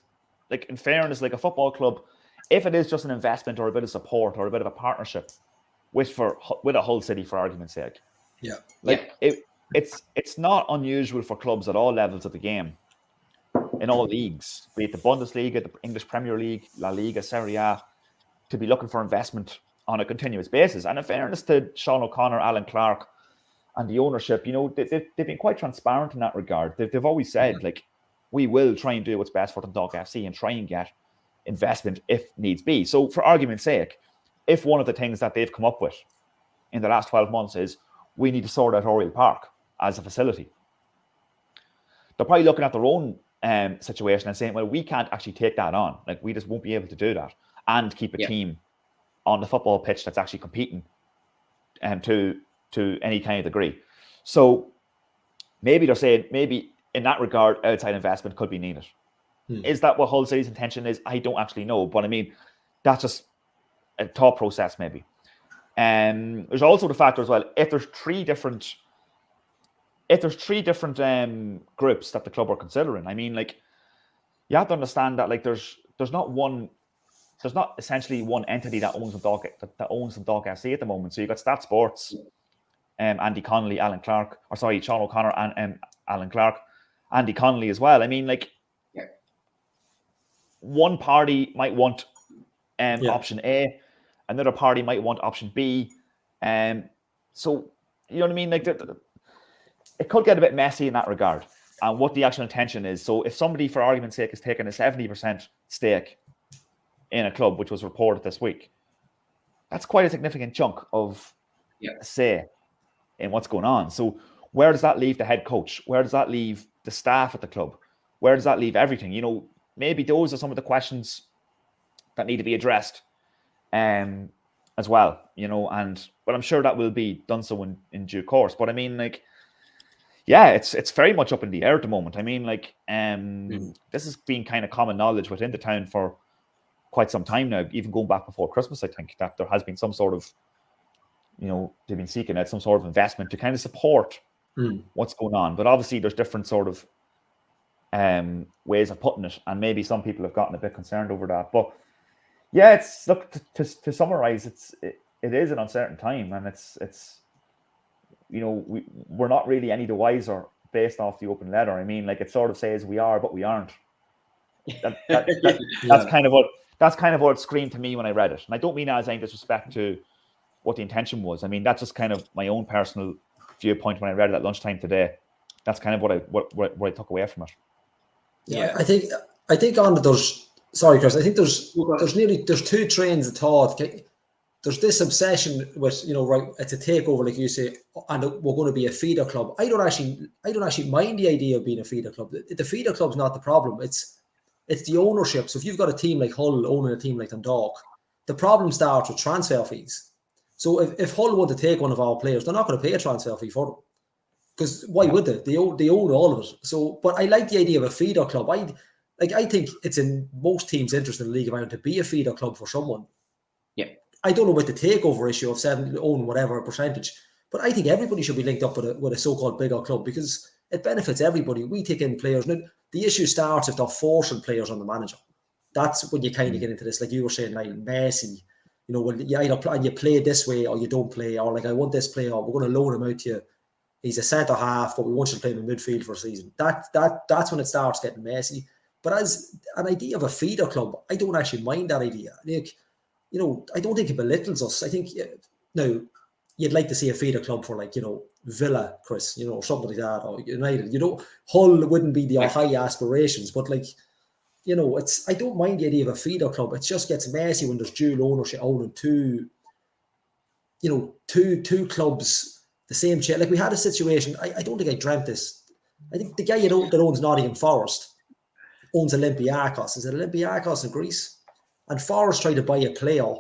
like, in fairness, like, a football club, if it is just an investment or a bit of support or a bit of a partnership with a Hull City, for argument's sake, it's not unusual for clubs at all levels of the game, in all leagues, be it the Bundesliga, the English Premier League, La Liga, Serie A, to be looking for investment on a continuous basis. And in fairness to Sean O'Connor, Alan Clark, and the ownership, they've been quite transparent in that regard. They've always said, like, we will try and do what's best for Dundalk FC and try and get investment if needs be. So, for argument's sake, if one of the things that they've come up with in the last 12 months is we need to sort out Oriel Park as a facility, they're probably looking at their own situation and saying, well, we can't actually take that on. Like, we just won't be able to do that and keep a team on the football pitch that's actually competing to any kind of degree. So maybe they're saying, maybe in that regard, outside investment could be needed. Is that what Hull City's intention is? I don't actually know, but I mean, that's just a thought process, maybe. There's also the factor as well, if there's three different groups that the club are considering, I mean, like, you have to understand that, like, there's not essentially one entity that owns Dundalk FC at the moment. So you've got Stat Sports, Andy Connolly, Sean O'Connor and Alan Clark, Andy Connolly as well. I mean, like, one party might want option A, another party might want option B. So, you know what I mean? Like, it could get a bit messy in that regard, and what the actual intention is. So if somebody, for argument's sake, is taking a 70% stake in a club, which was reported this week, that's quite a significant chunk of say in what's going on. So where does that leave the head coach? Where does that leave the staff at the club? Where does that leave everything? You know, maybe those are some of the questions that need to be addressed as well, you know, but I'm sure that will be done so in due course. But I mean, like, yeah, it's very much up in the air at the moment. I mean, like, this has been kind of common knowledge within the town for quite some time now, even going back before Christmas. I think that there has been some sort of, you know, they've been seeking out some sort of investment to kind of support what's going on. But obviously there's different sort of ways of putting it, and maybe some people have gotten a bit concerned over that. But yeah, it's, look, to summarize, it is an uncertain time, and it's you know, we're not really any the wiser based off the open letter. I mean, like, it sort of says we are, but we aren't. That's kind of what it screamed to me when I read it. And I don't mean that as any disrespect to what the intention was. I mean, that's just kind of my own personal viewpoint when I read it at lunchtime today. That's kind of what I took away from it. Yeah, I think on there's, sorry, Chris, I think there's two trains of thought. There's this obsession with, you know, right, it's a takeover, like you say, and we're going to be a feeder club. I don't actually mind the idea of being a feeder club. The feeder club's not the problem. It's the ownership. So if you've got a team like Hull owning a team like Dundalk, the problem starts with transfer fees. So if Hull want to take one of our players, they're not going to pay a transfer fee for them, because why would they? They own all of it. So, but I like the idea of a feeder club. I think it's in most teams' interest in the league around to be a feeder club for someone. Yeah. I don't know about the takeover issue of 7 own whatever percentage, but I think everybody should be linked up with a so-called bigger club, because it benefits everybody. We take in players. Now, the issue starts if they're forcing players on the manager. That's when you kind of get into this, like you were saying, like Messi. You know, when you either you play this way or you don't play, or like, I want this player, we're going to loan him out to you. He's a centre half, but we want you to play him in midfield for a season. That's when it starts getting messy. But as an idea of a feeder club, I don't actually mind that idea. Like, you know, I don't think it belittles us. I think, now, you'd like to see a feeder club for, like, you know, Villa, Chris, you know, or something like that, or United. You know, Hull wouldn't be the high aspirations, but, like, you know, I don't mind the idea of a feeder club. It just gets messy when there's dual ownership, owning two clubs, the same chair. Like, we had a situation, I don't think I dreamt this. I think the guy that owns Nottingham Forest owns Olympiacos. Is it Olympiacos in Greece? And Forest tried to buy a player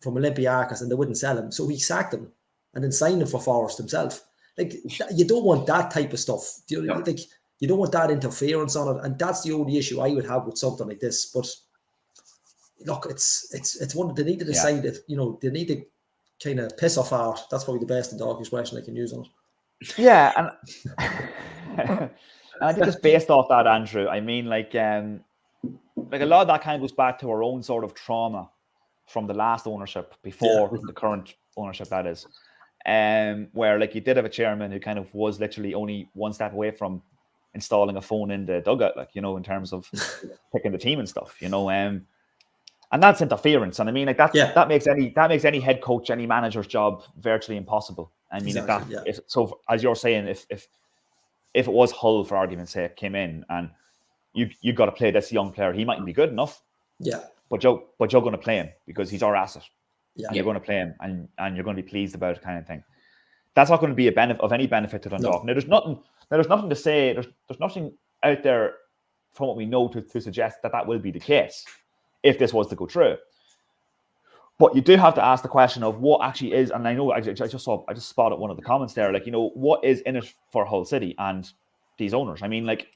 from Olympiacos and they wouldn't sell him. So he sacked him and then signed him for Forest himself. Like, you don't want that type of stuff. Like, you don't want that interference on it. And that's the only issue I would have with something like this. But look, it's one, they need to decide that, you know, they need to kind of piss off art. That's probably the best and dark expression I can use on it. Yeah, and I think it's based off that, Andrew. I mean, like a lot of that kind of goes back to our own sort of trauma from the last ownership before the current ownership, that is, where, like, you did have a chairman who kind of was literally only one step away from installing a phone in the dugout, like, you know, in terms of picking the team and stuff, you know, and that's interference. And I mean, like, that makes any head coach, any manager's job virtually impossible. I mean, exactly, so as you're saying, if it was Hull, for argument's sake, came in and you got to play this young player, he mightn't be good enough. Yeah. But you're going to play him because he's our asset. Yeah. And you're going to play him and you're going to be pleased about it, kind of thing. That's not going to be of any benefit to Dundalk. No. Now, there's nothing to say. There's nothing out there from what we know to suggest that will be the case if this was to go through. But you do have to ask the question of what actually is, and I know I just spotted one of the comments there, like, you know, what is in it for Hull City and these owners? I mean, like,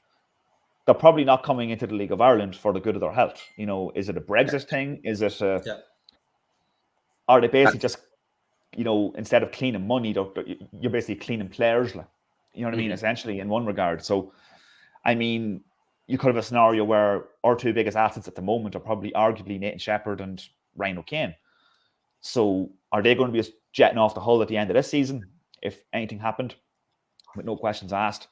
they're probably not coming into the League of Ireland for the good of their health. You know, is it a Brexit thing? Is it are they basically just, you know, instead of cleaning money, you're basically cleaning players, like, you know what I mean, essentially, in one regard. So, I mean, you could have a scenario where our two biggest assets at the moment are probably arguably Nathan Shepherd and Ryan O'Kane. So are they going to be jetting off the Hull at the end of this season if anything happened, with no questions asked?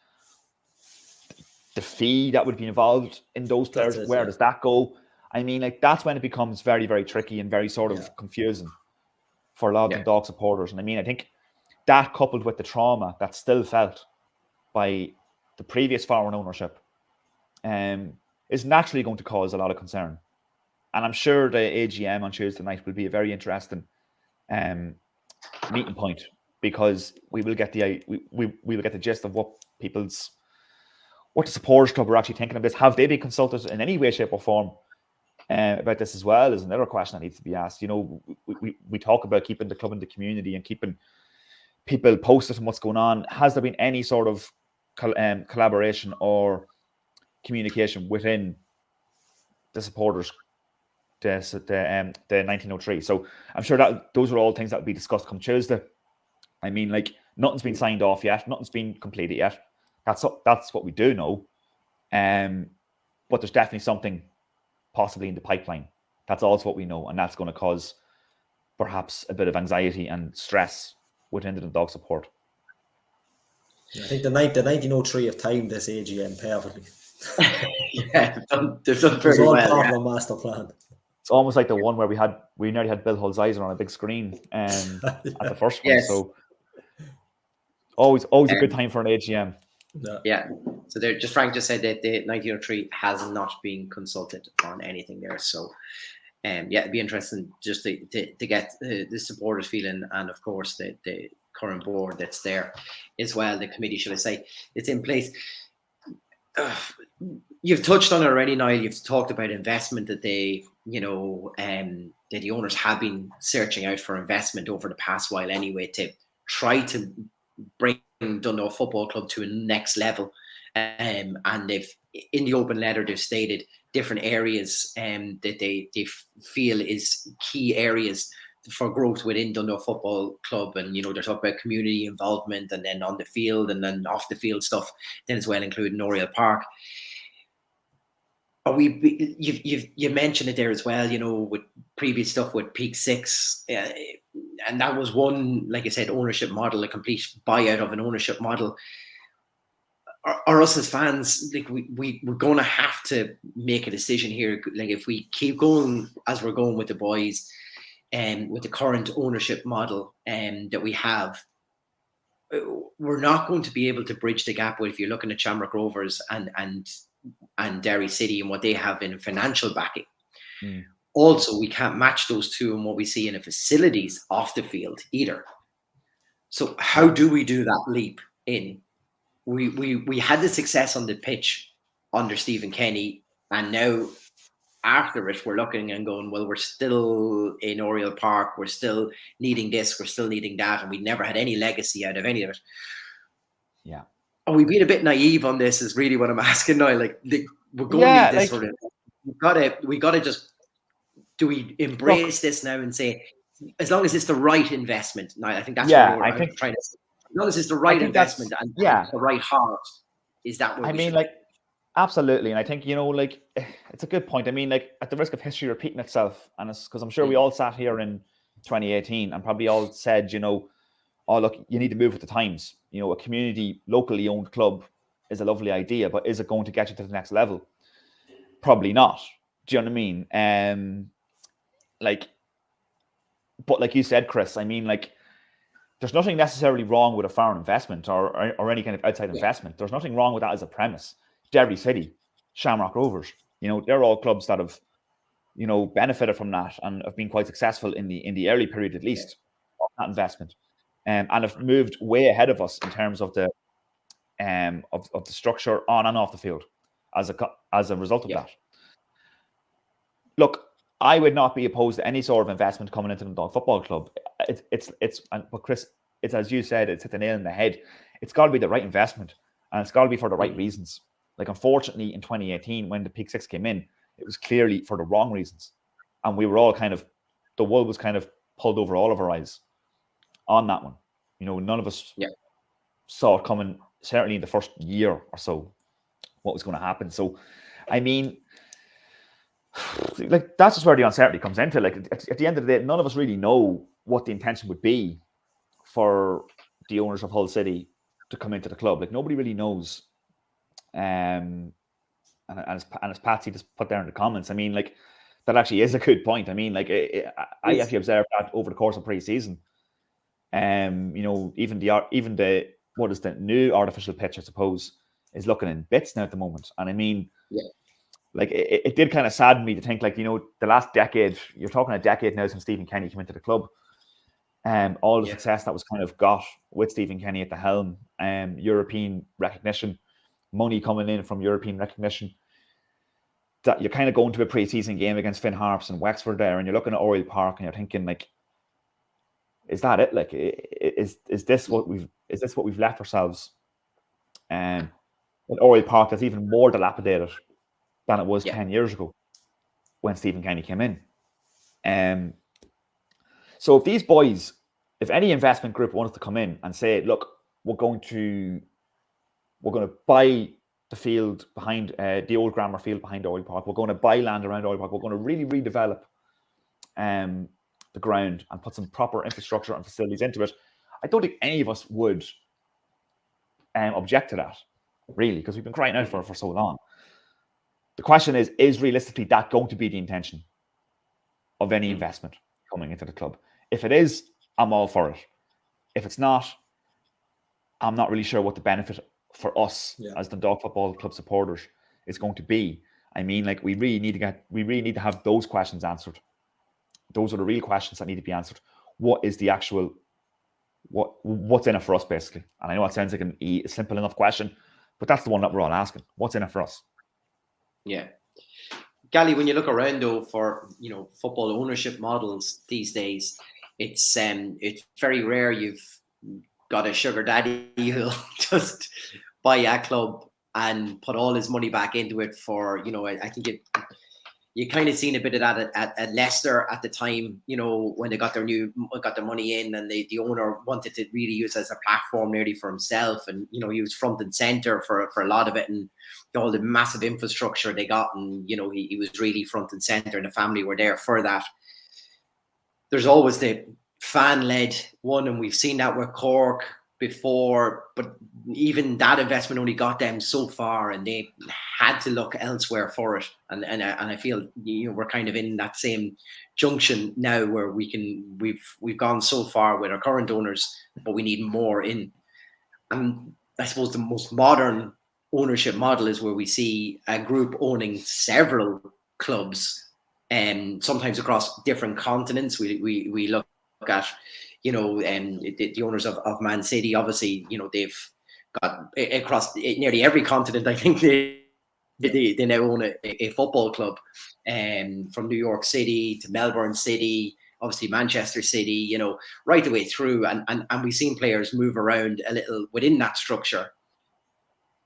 The fee that would be involved in those players, where does that go? I mean, like, that's when it becomes very, very tricky and very sort of confusing for a lot of the Dundalk supporters. And I mean, I think that, coupled with the trauma that's still felt by the previous foreign ownership, is naturally going to cause a lot of concern. And I'm sure the AGM on Tuesday night will be a very interesting meeting point, because we will get the we will get the gist of what the supporters club are actually thinking of this. Have they been consulted in any way, shape, or form about this as well? Is another question that needs to be asked. You know, we talk about keeping the club in the community and keeping people posted on what's going on. Has there been any sort of collaboration or communication within the supporters, the 1903? So I'm sure that those are all things that will be discussed come Tuesday. I mean, like, nothing's been signed off yet, nothing's been completed yet. That's what we do know. But there's definitely something possibly in the pipeline. That's also what we know, and that's going to cause perhaps a bit of anxiety and stress within the Dundalk support. I think the 1903 have timed this AGM perfectly. They've done very well. Part of a master plan. It's almost like the one where we nearly had Bill Hull's eyes on a big screen at the first one. So always a good time for an AGM. Yeah. So Frank just said that the 1903 has not been consulted on anything there. So it'd be interesting just to get the supporters feeling, and of course the current board that's there as well, the committee, should I say, it's in place. You've touched on it already, Niall. You've talked about investment, that that the owners have been searching out for investment over the past while anyway, to try to bring Dundalk Football Club to a next level. And they've, in the open letter, they've stated different areas that they feel is key areas for growth within Dundalk Football Club. And, they're talking about community involvement, and then on the field and then off the field stuff, then as well, including Oriel Park. You mentioned it there as well, with previous stuff with Peak 6. And that was one, like I said, ownership model, a complete buyout of an ownership model. Or us as fans, like we're going to have to make a decision here. Like, if we keep going as we're going with the boys, and with the current ownership model that we have, we're not going to be able to bridge the gap with, if you're looking at Shamrock Rovers and Derry City and what they have in financial backing. Also, we can't match those two in what we see in the facilities off the field either. So how do we do that leap in? We had the success on the pitch under Stephen Kenny, and now after it, we're looking and going, well, we're still in Oriel Park, we're still needing this, we're still needing that, and we never had any legacy out of any of it. Yeah. Are we being a bit naive on this, is really what I'm asking now. Like, we're going to need this sort of, we got to just, do we embrace this now and say, as long as it's the right investment? Now, I think that's what I'm trying to say. As long as it's the right investment and the right heart, is that what absolutely. And I think, it's a good point. I mean, like, at the risk of history repeating itself, and it's because I'm sure we all sat here in 2018 and probably all said, oh, look, you need to move with the times. A community, locally owned club is a lovely idea, but is it going to get you to the next level? Probably not. Do you know what I mean? But like you said, Chris, I mean, like, there's nothing necessarily wrong with a foreign investment or any kind of outside investment. There's nothing wrong with that as a premise. Derry City, Shamrock Rovers, they're all clubs that have, benefited from that and have been quite successful in the early period, at least, of that investment, and have moved way ahead of us in terms of the of the structure on and off the field as a result of that. Look, I would not be opposed to any sort of investment coming into the Dundalk Football Club. But Chris, it's, as you said, it's hit the nail in the head. It's got to be the right investment, and it's got to be for the right reasons. Like, unfortunately, in 2018, when the Peak 6 came in, it was clearly for the wrong reasons. And we were all the wool was kind of pulled over all of our eyes on that one. None of us saw it coming, certainly in the first year or so, what was going to happen. So, I mean, like, that's just where the uncertainty comes into. Like, at the end of the day, none of us really know what the intention would be for the owners of Hull City to come into the club. Like, nobody really knows. And as Patsy just put there in the comments, I mean, like, that actually is a good point. I mean, like I actually observed that over the course of pre-season. You know, even the what is the new artificial pitch, I suppose, is looking in bits now at the moment. And I mean, like it did kind of sadden me to think, like, you know, the last decade, you're talking a decade now since Stephen Kenny came into the club. All the success that was kind of got with Stephen Kenny at the helm, European recognition, money coming in from European recognition, that you're kind of going to a pre-season game against Finn Harps and Wexford there, and you're looking at Oriel Park and you're thinking, like, is that it? Like, is this what we've left ourselves? At Oriel Park, that's even more dilapidated than it was 10 years ago when Stephen Kenny came in. So if these boys, if any investment group wants to come in and say, look, we're going to buy the field behind the old grammar field behind Oriel Park, we're going to buy land around Oriel Park, we're going to really redevelop the ground and put some proper infrastructure and facilities into it, I don't think any of us would object to that, really, because we've been crying out for so long. The question is realistically that going to be the intention of any investment coming into the club? If it is, I'm all for it. If it's not, I'm not really sure what the benefit for us as Dundalk Football Club supporters is going to be. I mean, like, we really need to have those questions answered. Those are the real questions that need to be answered. What is the actual, what's in it for us, basically? And I know it sounds like a simple enough question, but that's the one that we're all asking. What's in it for us? Yeah. Gally, when you look around, though, for, you know, football ownership models these days, it's very rare you've got a sugar daddy who'll just buy a club and put all his money back into it for, you know, I think you kind of seen a bit of that at Leicester at the time, you know, when they got their money in, and the owner wanted to really use it as a platform nearly for himself, and, you know, he was front and center for a lot of it, and all the massive infrastructure they got, and, you know, he was really front and center, and the family were there for that. There's always the fan-led one, and we've seen that with Cork before, but even that investment only got them so far, and they had to look elsewhere for it. And I feel, you know, we're kind of in that same junction now where we've gone so far with our current owners, but we need more in. And I suppose the most modern ownership model is where we see a group owning several clubs, and sometimes across different continents. We look at, you know, the owners of Man City, obviously, you know, they've got across nearly every continent. I think they now own a football club, from New York City to Melbourne City, obviously Manchester City, you know, right the way through. And we've seen players move around a little within that structure.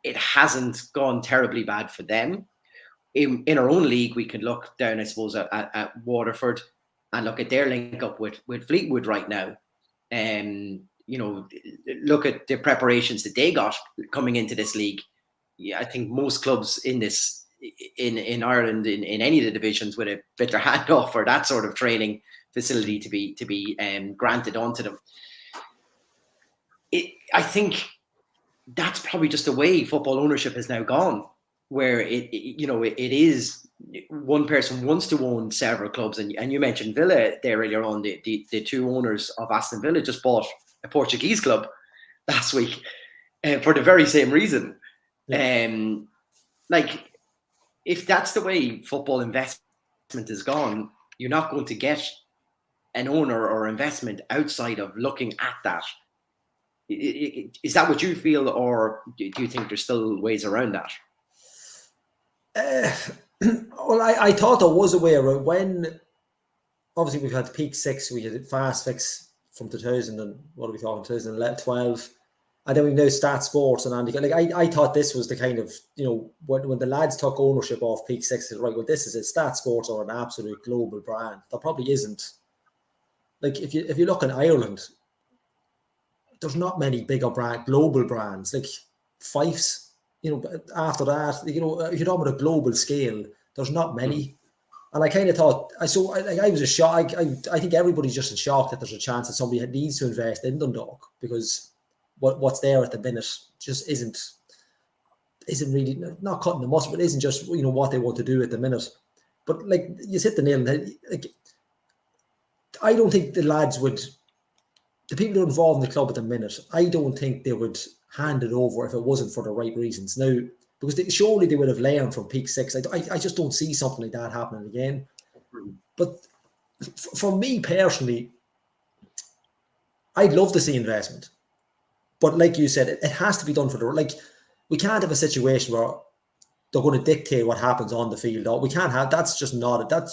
It hasn't gone terribly bad for them. In our own league, we can look down, I suppose, at Waterford and look at their link up with Fleetwood right now. You know, look at the preparations that they got coming into this league. Yeah, I think most clubs in Ireland, in any of the divisions, would have bit their hand off for that sort of training facility to be granted onto them. I think that's probably just the way football ownership has now gone, where it is one person wants to own several clubs, and you mentioned Villa there earlier on. The two owners of Aston Villa just bought a Portuguese club last week, for the very same reason. Like, if that's the way football investment is gone, you're not going to get an owner or investment outside of looking at that. Is that what you feel, or do you think there's still ways around that? Well, I thought there was a way around. When obviously we've had Peak 6, we had Fast Fix from 2000, and what are we talking, 2012, and then we've now Stat Sports and Andy. Like, I thought this was the kind of, you know, when the lads took ownership of Peak 6, right, well, this is it. Stat Sports are an absolute global brand. There probably isn't. Like, if you look in Ireland, there's not many bigger global brands like Fifes. You know, after that, you know, if you're talking about a global scale, there's not many. And I kind of thought, I was a shock. I think everybody's just in shock that there's a chance that somebody needs to invest in Dundalk, because what's there at the minute just isn't really, not cutting the mustard, but isn't just, you know, what they want to do at the minute. But like you hit the nail on the head. Like, I don't think the lads would, the people who are involved in the club at the minute, I don't think they would hand it over if it wasn't for the right reasons. Now, because surely they would have learned from Peak 6. I just don't see something like that happening again. But for me personally, I'd love to see investment. But like you said, it has to be done for the, like, we can't have a situation where they're going to dictate what happens on the field. We can't have, that's just not, that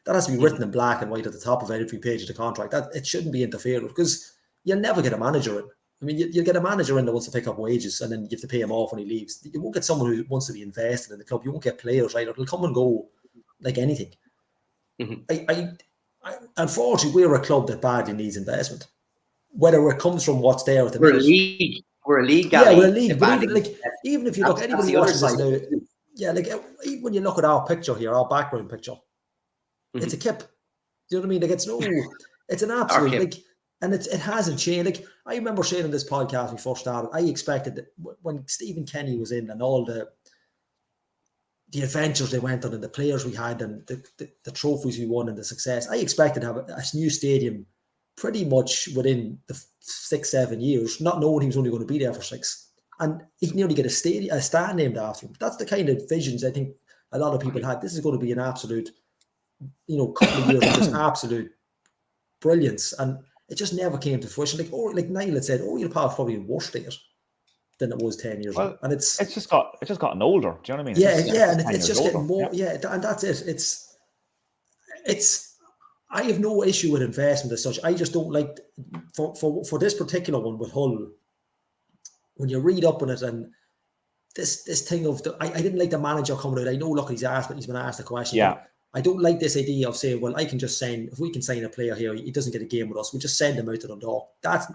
has to be written in black and white at the top of every page of the contract. That it shouldn't be interfered with, because you'll never get a manager in. I mean, you'll get a manager in that wants to pick up wages, and then you have to pay him off when he leaves. You won't get someone who wants to be invested in the club. You won't get players either. They'll come and go like anything. Unfortunately, we're a club that badly needs investment. Whether it comes from what's there at the minute. We're a league. Yeah, we're a league. But even if you look, anybody watching this now, yeah, like even when you look at our picture here, our background picture, it's a kip. Do you know what I mean? Like it's an absolute like, and it hasn't changed. Like I remember saying in this podcast when we first started, I expected that when Stephen Kenny was in and all the adventures they went on and the players we had and the trophies we won and the success, I expected to have a new stadium pretty much within the 6-7 years, not knowing he was only going to be there for 6. And he can nearly get a stand named after him. That's the kind of visions I think a lot of people had. This is going to be an absolute, couple of years of just absolute brilliance. And it just never came to fruition. Like Niall had said, Oriel Park's probably in worse state than it was 10 years ago. And it's just gotten older. Do you know what I mean? It's just getting more. Yeah, and that's it. It's. I have no issue with investment as such. I just don't like for this particular one with Hull. When you read up on it and this thing of I didn't like the manager coming out. I know, look, he's been asked a question. Yeah. I don't like this idea of saying, well, I can just sign, if we can sign a player here, he doesn't get a game with us, we just send him out to Dundalk.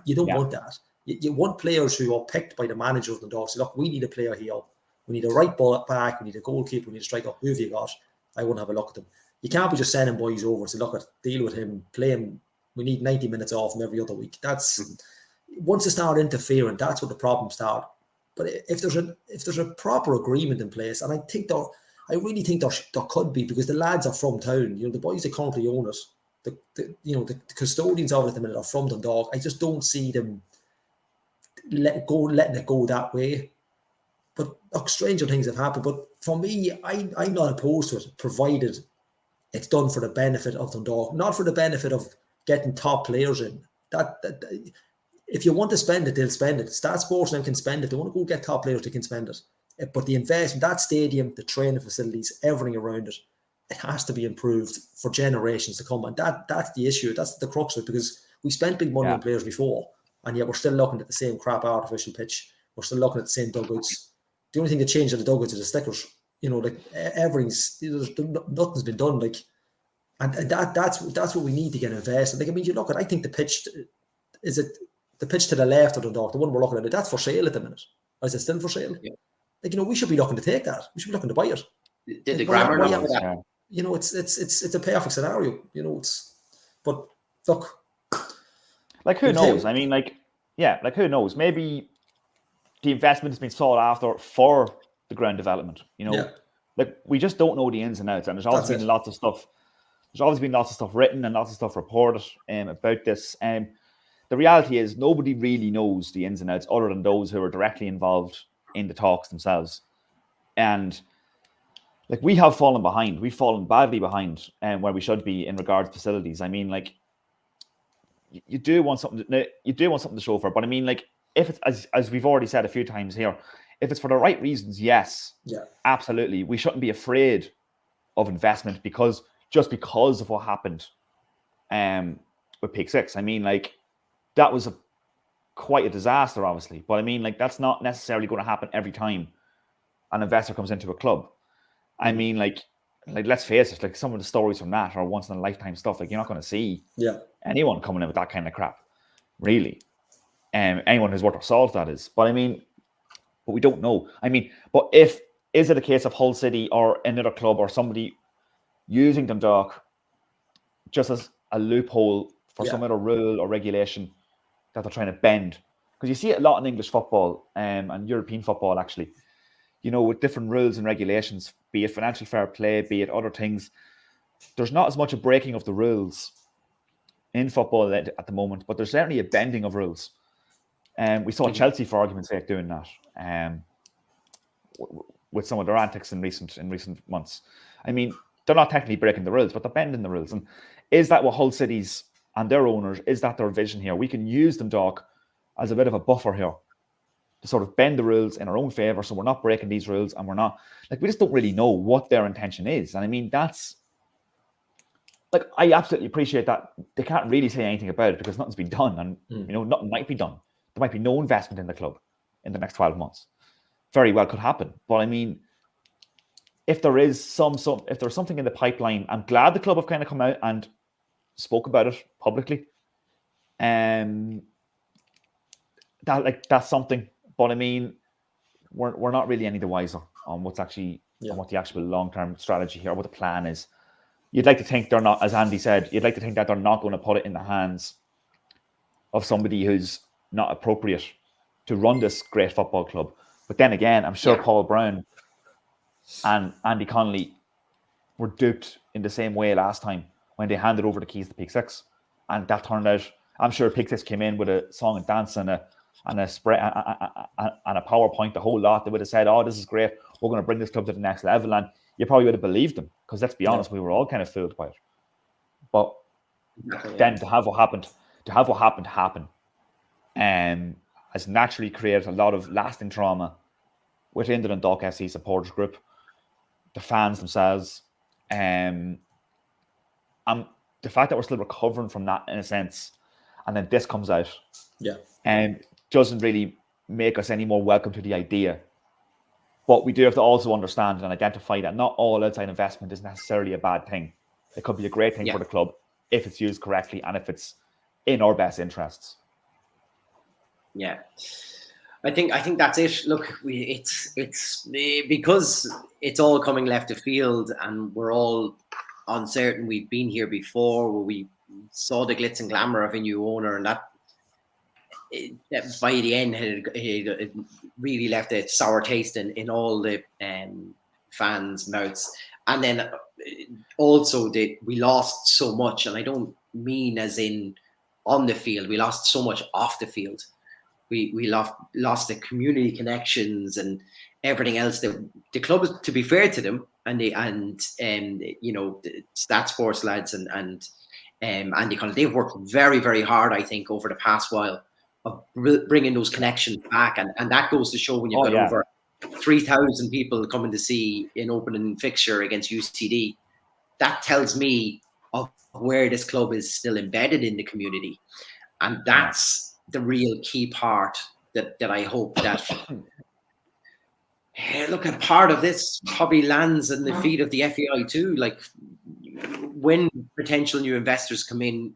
You don't want that. You want players who are picked by the manager of Dundalk. So look, we need a player here. We need a right back. We need a goalkeeper. We need a striker. Who have you got? I want to have a look at them. You can't be just sending boys over and say, look, deal with him, play him. We need 90 minutes off him every other week. That's once they start interfering, that's what the problems start. But if there's a proper agreement in place, and I really think there could be, because the lads are from town. The boys that currently own it, the custodians of it at the minute are from Dundalk. I just don't see them letting it go that way. But look, stranger things have happened. But for me, I'm not opposed to it, provided it's done for the benefit of Dundalk, not for the benefit of getting top players in. That if you want to spend it, they'll spend it. Stat Sports now can spend it. If they want to go get top players, they can spend it. But the investment, that stadium, the training facilities, everything around it, it has to be improved for generations to come. And that's the issue. That's the crux of it, because we spent big money on players before, and yet we're still looking at the same crap artificial pitch. We're still looking at the same dugouts. The only thing that changed in the dugouts is the stickers. Like everything's, nothing's been done. Like, and that's what we need to get invested. Like, I mean, you look at, I think the pitch, is it the pitch to the left of Dundalk, the one we're looking at, that's for sale at the minute. Or is it still for sale? Yeah. Like, we should be looking to take that. We should be looking to buy it. Did the grammar know that? It's a perfect scenario. But look, like, who knows? I mean, who knows? Maybe the investment has been sought after for the ground development. Like, we just don't know the ins and outs, and there's always been lots of stuff. There's always been lots of stuff written and lots of stuff reported about this. The reality is, nobody really knows the ins and outs other than those who are directly involved in the talks themselves. And like, we have fallen behind. We've fallen badly behind where we should be in regard to facilities. I mean, like, you do want something to show for, but I mean, like, if it's as we've already said a few times here, if it's for the right reasons, yes, absolutely, we shouldn't be afraid of investment because of what happened with Peak 6. I mean, like, that was quite a disaster, obviously, but I mean, like, that's not necessarily going to happen every time an investor comes into a club. I mean, like let's face it, like, some of the stories from that are once in a lifetime stuff. Like, you're not going to see anyone coming in with that kind of crap, really. Anyone who's worth their salt, that is. But I mean, but we don't know. I mean, but is it a case of Hull City or another club or somebody using Dundalk just as a loophole for some other rule or regulation that they're trying to bend? Because you see it a lot in English football and European football, actually, with different rules and regulations, be it financial fair play, be it other things. there's not as much a breaking of the rules in football at the moment, but there's certainly a bending of rules. We saw Chelsea, for argument's sake, doing that with some of their antics in recent months. I mean, they're not technically breaking the rules, but they're bending the rules. And is that what Hull Cities and their owners, is that their vision here? We can use Dundalk as a bit of a buffer here to sort of bend the rules in our own favour, so we're not breaking these rules, and we're not, like, we just don't really know what their intention is. And I mean, that's, like, I absolutely appreciate that they can't really say anything about it because nothing's been done, and you know, nothing might be done. There might be no investment in the club in the next 12 months. Very well could happen. But I mean, if there is if there's something in the pipeline, I'm glad the club have kind of come out and spoke about it publicly. That's something. But I mean, we're not really any the wiser on what's actually on what the actual long-term strategy here, what the plan is. You'd like to think they're not, as Andy said, you'd like to think that they're not going to put it in the hands of somebody who's not appropriate to run this great football club. But then again, I'm sure Paul Brown and Andy Connolly were duped in the same way last time when they handed over the keys to Peak Six, and that turned out. I'm sure Peak Six came in with a song and dance and a spread and a PowerPoint, the whole lot. They would have said, "Oh, this is great. We're going to bring this club to the next level," and you probably would have believed them because, let's be honest, we were all kind of fooled by it. But then to have what happened happen, has naturally created a lot of lasting trauma within the Dundalk FC supporters group, the fans themselves, and the fact that we're still recovering from that in a sense, and then this comes out, doesn't really make us any more welcome to the idea. But we do have to also understand and identify that not all outside investment is necessarily a bad thing. It could be a great thing for the club if it's used correctly and if it's in our best interests. Yeah, I think that's it. Look, it's because it's all coming left of field, and we're all uncertain. We've been here before, where we saw the glitz and glamour of a new owner, and that by the end it really left a sour taste in all the fans' mouths. And then also that we lost so much, and I don't mean as in on the field. We lost so much off the field. We lost the community connections and everything else. That the club, to be fair to them, and you know, the Stat Sports lads and Andy Connolly, they've worked very, very hard, I think, over the past while of bringing those connections back, and that goes to show when you've got over 3,000 people coming to see an opening fixture against UCD. That tells me of where this club is still embedded in the community, and that's the real key part that I hope that look at. Part of this probably lands in the feet of the FAI too. Like, when potential new investors come in,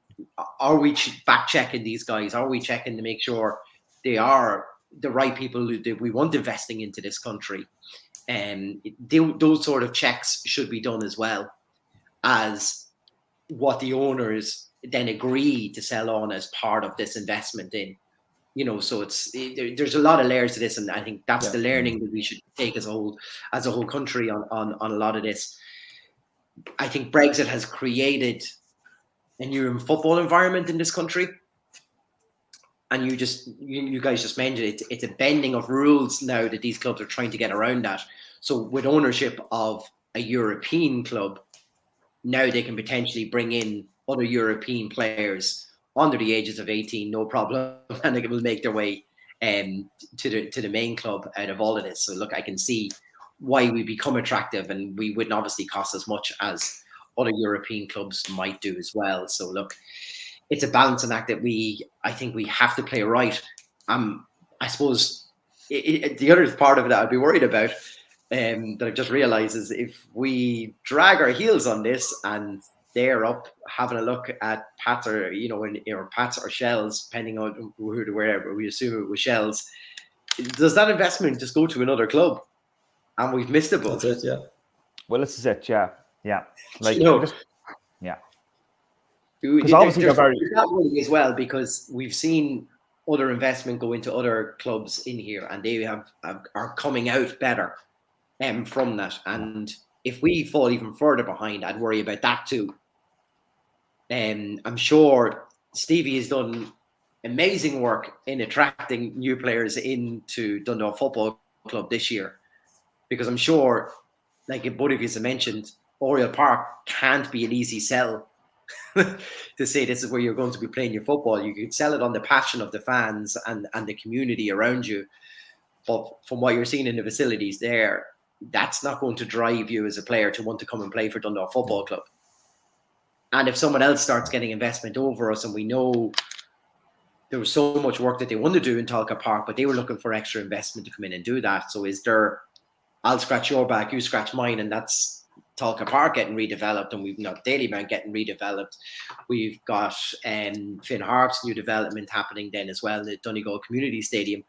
are we back checking these guys? Are we checking to make sure they are the right people that we want investing into this country? And those sort of checks should be done as well as what the owners then agree to sell on as part of this investment in. You know, so there's a lot of layers to this, and I think that's the learning that we should take as a whole country on a lot of this. I think Brexit has created a new football environment in this country, and you guys just mentioned it. It's a bending of rules now that these clubs are trying to get around that. So with ownership of a European club, now they can potentially bring in other European players under the ages of 18, no problem, and they will make their way to the main club out of all of this. So look, I can see why we become attractive, and we wouldn't obviously cost as much as other European clubs might do as well. So look, it's a balancing act that I think we have to play right. I suppose the other part of it that I'd be worried about, that I've just realized, is if we drag our heels on this and they're up having a look at Pats or, you know, or Pats or Shells, depending on wherever we assume it was Shells, does that investment just go to another club? And we've missed a boat. That's it, yeah. Well, this is it, yeah. Like, you know, because obviously there's that worry as well, because we've seen other investment go into other clubs in here, and they are coming out better from that. And if we fall even further behind, I'd worry about that too. I'm sure Stevie has done amazing work in attracting new players into Dundalk Football Club this year, because I'm sure, like both of you have mentioned, Oriel Park can't be an easy sell to say this is where you're going to be playing your football. You could sell it on the passion of the fans and the community around you. But from what you're seeing in the facilities there, that's not going to drive you as a player to want to come and play for Dundalk Football Club. And if someone else starts getting investment over us, and we know there was so much work that they wanted to do in Talca Park, but they were looking for extra investment to come in and do that. So is there, I'll scratch your back, you scratch mine, and that's Talca Park getting redeveloped, and we've got Dalymount getting redeveloped. We've got Finn Harp's new development happening then as well, the Donegal Community Stadium.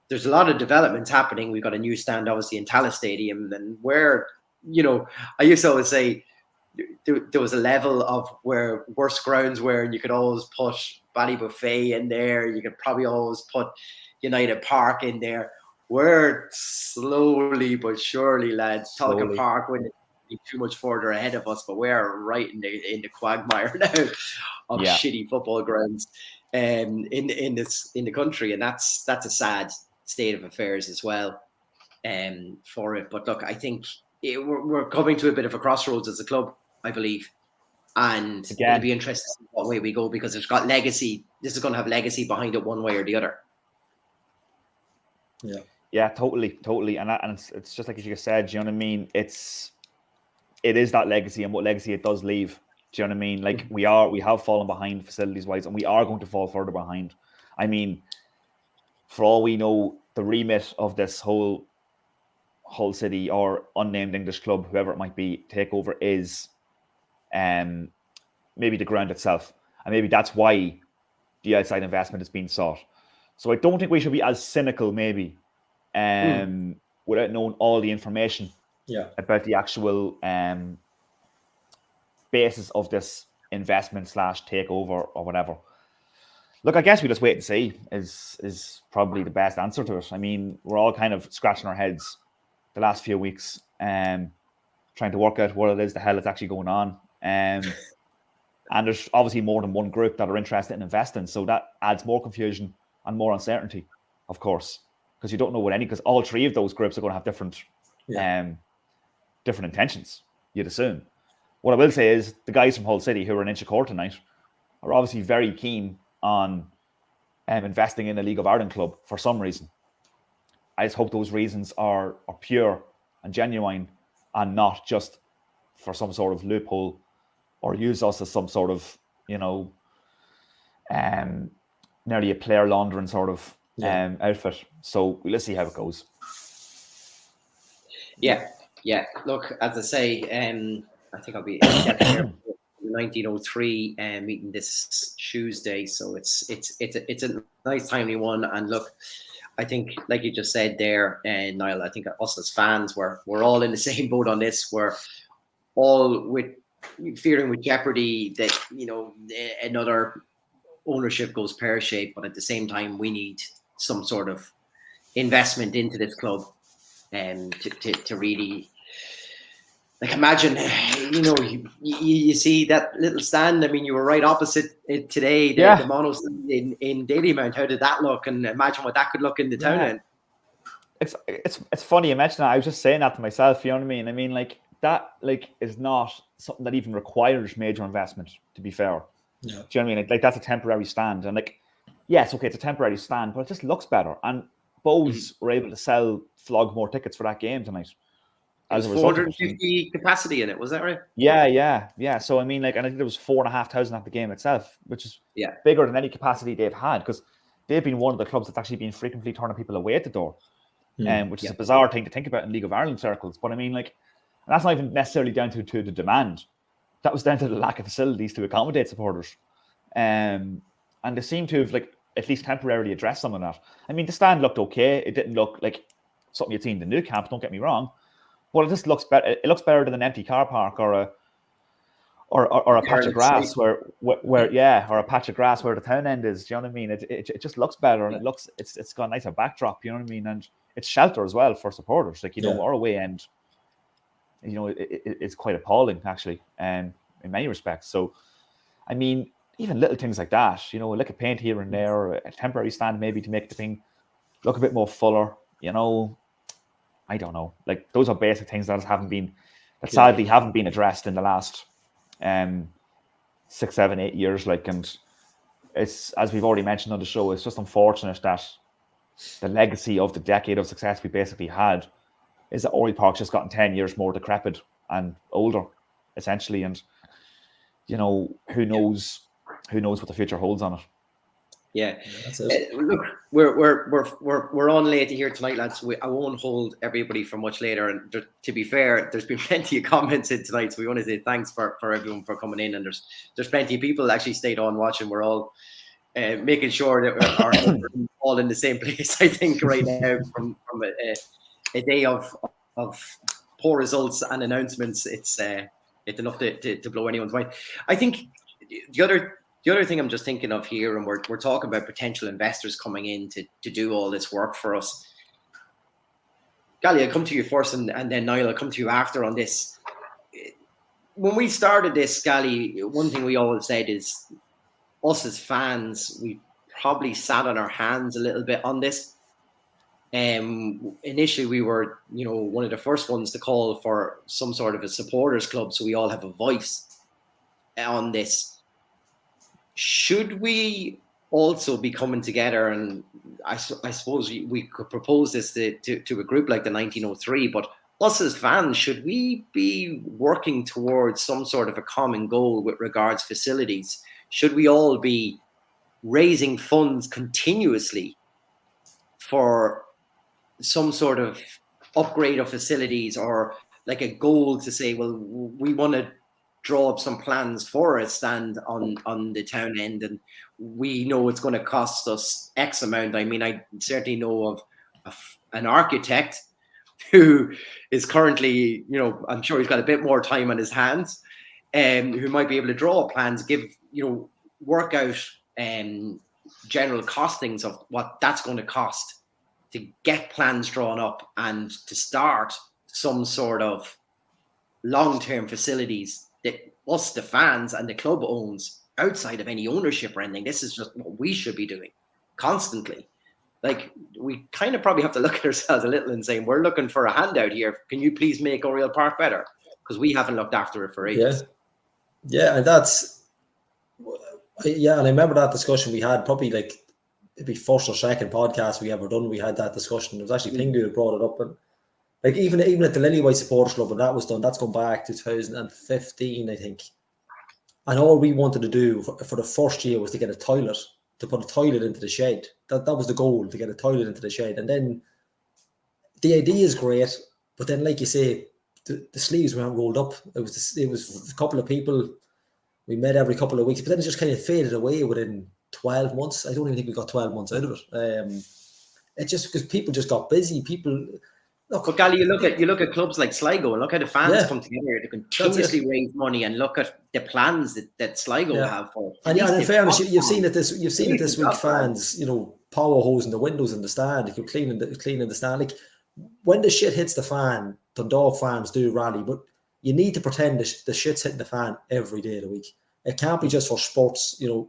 There's a lot of developments happening. We've got a new stand, obviously, in Tallaght Stadium, and where, I used to always say there was a level of where worse grounds were, and you could always put Ballybuffet in there. You could probably always put United Park in there. We're slowly but surely, lads, Talca Park wouldn't be too much further ahead of us, but we're right in the quagmire now of shitty football grounds in the country, and that's a sad state of affairs as well for it. But look, I think we're coming to a bit of a crossroads as a club, I believe. And it'll be interesting to see what way we go, because it's got legacy. This is going to have legacy behind it one way or the other. Yeah, totally. And it's just like you just said, do you know what I mean? It is that legacy, and what legacy it does leave. Do you know what I mean? Like we have fallen behind facilities wise, and we are going to fall further behind. I mean, for all we know, the remit of this whole Hull City or unnamed English club, whoever it might be, takeover is maybe the ground itself, and maybe that's why the outside investment is being sought. So I don't think we should be as cynical, maybe, without knowing all the information about the actual basis of this investment / takeover or whatever. Look, I guess we just wait and see is probably the best answer to it. I mean, we're all kind of scratching our heads the last few weeks, trying to work out what it is the hell is actually going on. And there's obviously more than one group that are interested in investing, so that adds more confusion and more uncertainty, of course, because you don't know because all three of those groups are going to have different intentions, you'd assume. What I will say is the guys from Hull City who are in Inchicore tonight are obviously very keen on investing in a League of Ireland club for some reason. I just hope those reasons are pure and genuine, and not just for some sort of loophole or use us as some sort of, nearly a player laundering sort of outfit. So let's see how it goes. Yeah. Look, as I say, I think I'll be there 1903 meeting this Tuesday, so it's a nice timely one. And look, I think, like you just said there, Niall, I think us as fans, we're all in the same boat on this. We're all fearing with jeopardy that another ownership goes pear-shaped, but at the same time we need some sort of investment into this club to really, like, imagine, you see that little stand. I mean, you were right opposite it today, the mono stand in Dalymount. How did that look? And imagine what that could look in the town end. It's funny you mentioned that. I was just saying that to myself, you know what I mean? I mean, like, that is not something that even requires major investment, to be fair. Do you know what I mean? Like, that's a temporary stand. And like, yes, okay, it's a temporary stand, but it just looks better. And Bows were able to flog more tickets for that game tonight. As 450 capacity in it, was that right? Yeah. So I mean, like, and I think there was 4,500 at the game itself, which is bigger than any capacity they've had, because they've been one of the clubs that's actually been frequently turning people away at the door, which is a bizarre thing to think about in League of Ireland circles. But I mean, like, and that's not even necessarily down to the demand. That was down to the lack of facilities to accommodate supporters, and they seem to have, like, at least temporarily addressed some of that. I mean, the stand looked okay. It didn't look like something you'd seen in the new camp, don't get me wrong. Well, it just looks better. It looks better than an empty car park or a patch of grass or a patch of grass where the town end is. Do you know what I mean? It just looks better, and it's got a nicer backdrop. You know what I mean? And it's shelter as well for supporters. Like, our away end it's quite appalling actually, in many respects. So, I mean, even little things like that, like a paint here and there, or a temporary stand maybe to make the thing look a bit more fuller. I don't know. Like, those are basic things that sadly haven't been addressed in the last 6, 7, 8 years. Like, and it's, as we've already mentioned on the show, it's just unfortunate that the legacy of the decade of success we basically had is that Oriel Park's just gotten 10 years more decrepit and older, essentially. And who knows what the future holds on it. Yeah, that's it. Look, we're on late here tonight, lads. I won't hold everybody for much later. And to be fair, there's been plenty of comments in tonight, so we want to say thanks for everyone for coming in. And there's plenty of people actually stayed on watching. We're all making sure that we're all in the same place. I think right now from a day of poor results and announcements, it's enough to blow anyone's mind. I think the other thing I'm just thinking of here, and we're talking about potential investors coming in to do all this work for us. Gally, I'll come to you first, and then Niall, I'll come to you after on this. When we started this, Gally, one thing we always said is, us as fans, we probably sat on our hands a little bit on this. Initially, we were, one of the first ones to call for some sort of a supporters club, so we all have a voice on this. Should we also be coming together, and I suppose we could propose this to a group like the 1903, but us as fans, should we be working towards some sort of a common goal with regards facilities? Should we all be raising funds continuously for some sort of upgrade of facilities, or like a goal to say, well, we want to draw up some plans for a stand on the town end, and we know it's going to cost us X amount. I mean, I certainly know of an architect who is currently, I'm sure he's got a bit more time on his hands, who might be able to draw plans, work out general costings of what that's going to cost to get plans drawn up and to start some sort of long-term facilities that us, the fans, and the club owns outside of any ownership or anything. This is just what we should be doing constantly. Like, we kind of probably have to look at ourselves a little and saying, we're looking for a handout here. Can you please make Oriel Park better? Because we haven't looked after it for ages. Yeah, and and I remember that discussion we had, probably like maybe first or second podcast we ever done. We had that discussion. It was actually Pingu who brought it up, and like even at the Lillywhite Supporters Club, when that was done, that's gone back to 2015, I think. And all we wanted to do for the first year was to get a toilet, to put a toilet into the shed. That was the goal, to get a toilet into the shed. And then the idea is great, but then, like you say, the sleeves weren't rolled up. It was a couple of people. We met every couple of weeks, but then it just kind of faded away within 12 months. I don't even think we got 12 months out of it. It's just because people just got busy. But Gally, you look at clubs like Sligo, and look how the fans come together to continuously raise money, and look at the plans that Sligo have for. And in fairness, you've seen it this week. Fans, power hosing the windows in the stand, cleaning the stand. Like, when the shit hits the fan, Dundalk fans do rally, but you need to pretend the shit's hitting the fan every day of the week. It can't be just for sports, things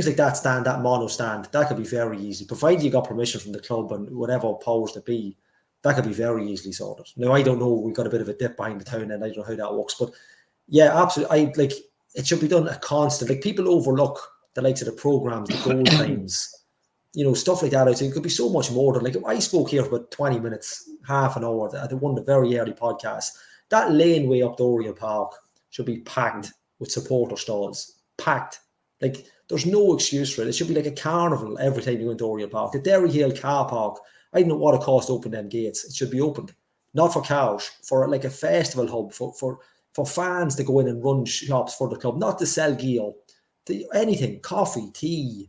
like that stand, that mono stand, that could be very easy. Provided you got permission from the club and whatever powers that be, that could be very easily sorted. Now, I don't know, we've got a bit of a dip behind the town and I don't know how that works, but yeah, absolutely. It should be done a constant. Like, people overlook the likes of the programs, the goal times, stuff like that. I think it could be so much more than, like, I spoke here for about 20 minutes, half an hour at one of the very early podcasts. That laneway up to Oriel Park should be packed with supporter stalls. Packed. Like, there's no excuse for it. It should be like a carnival every time you go into Oriel Park. The Derry Hill car park, I don't know what it costs to open them gates. It should be opened. Not for cars, for like a festival hub, for fans to go in and run shops for the club, not to sell gear. Anything, coffee, tea,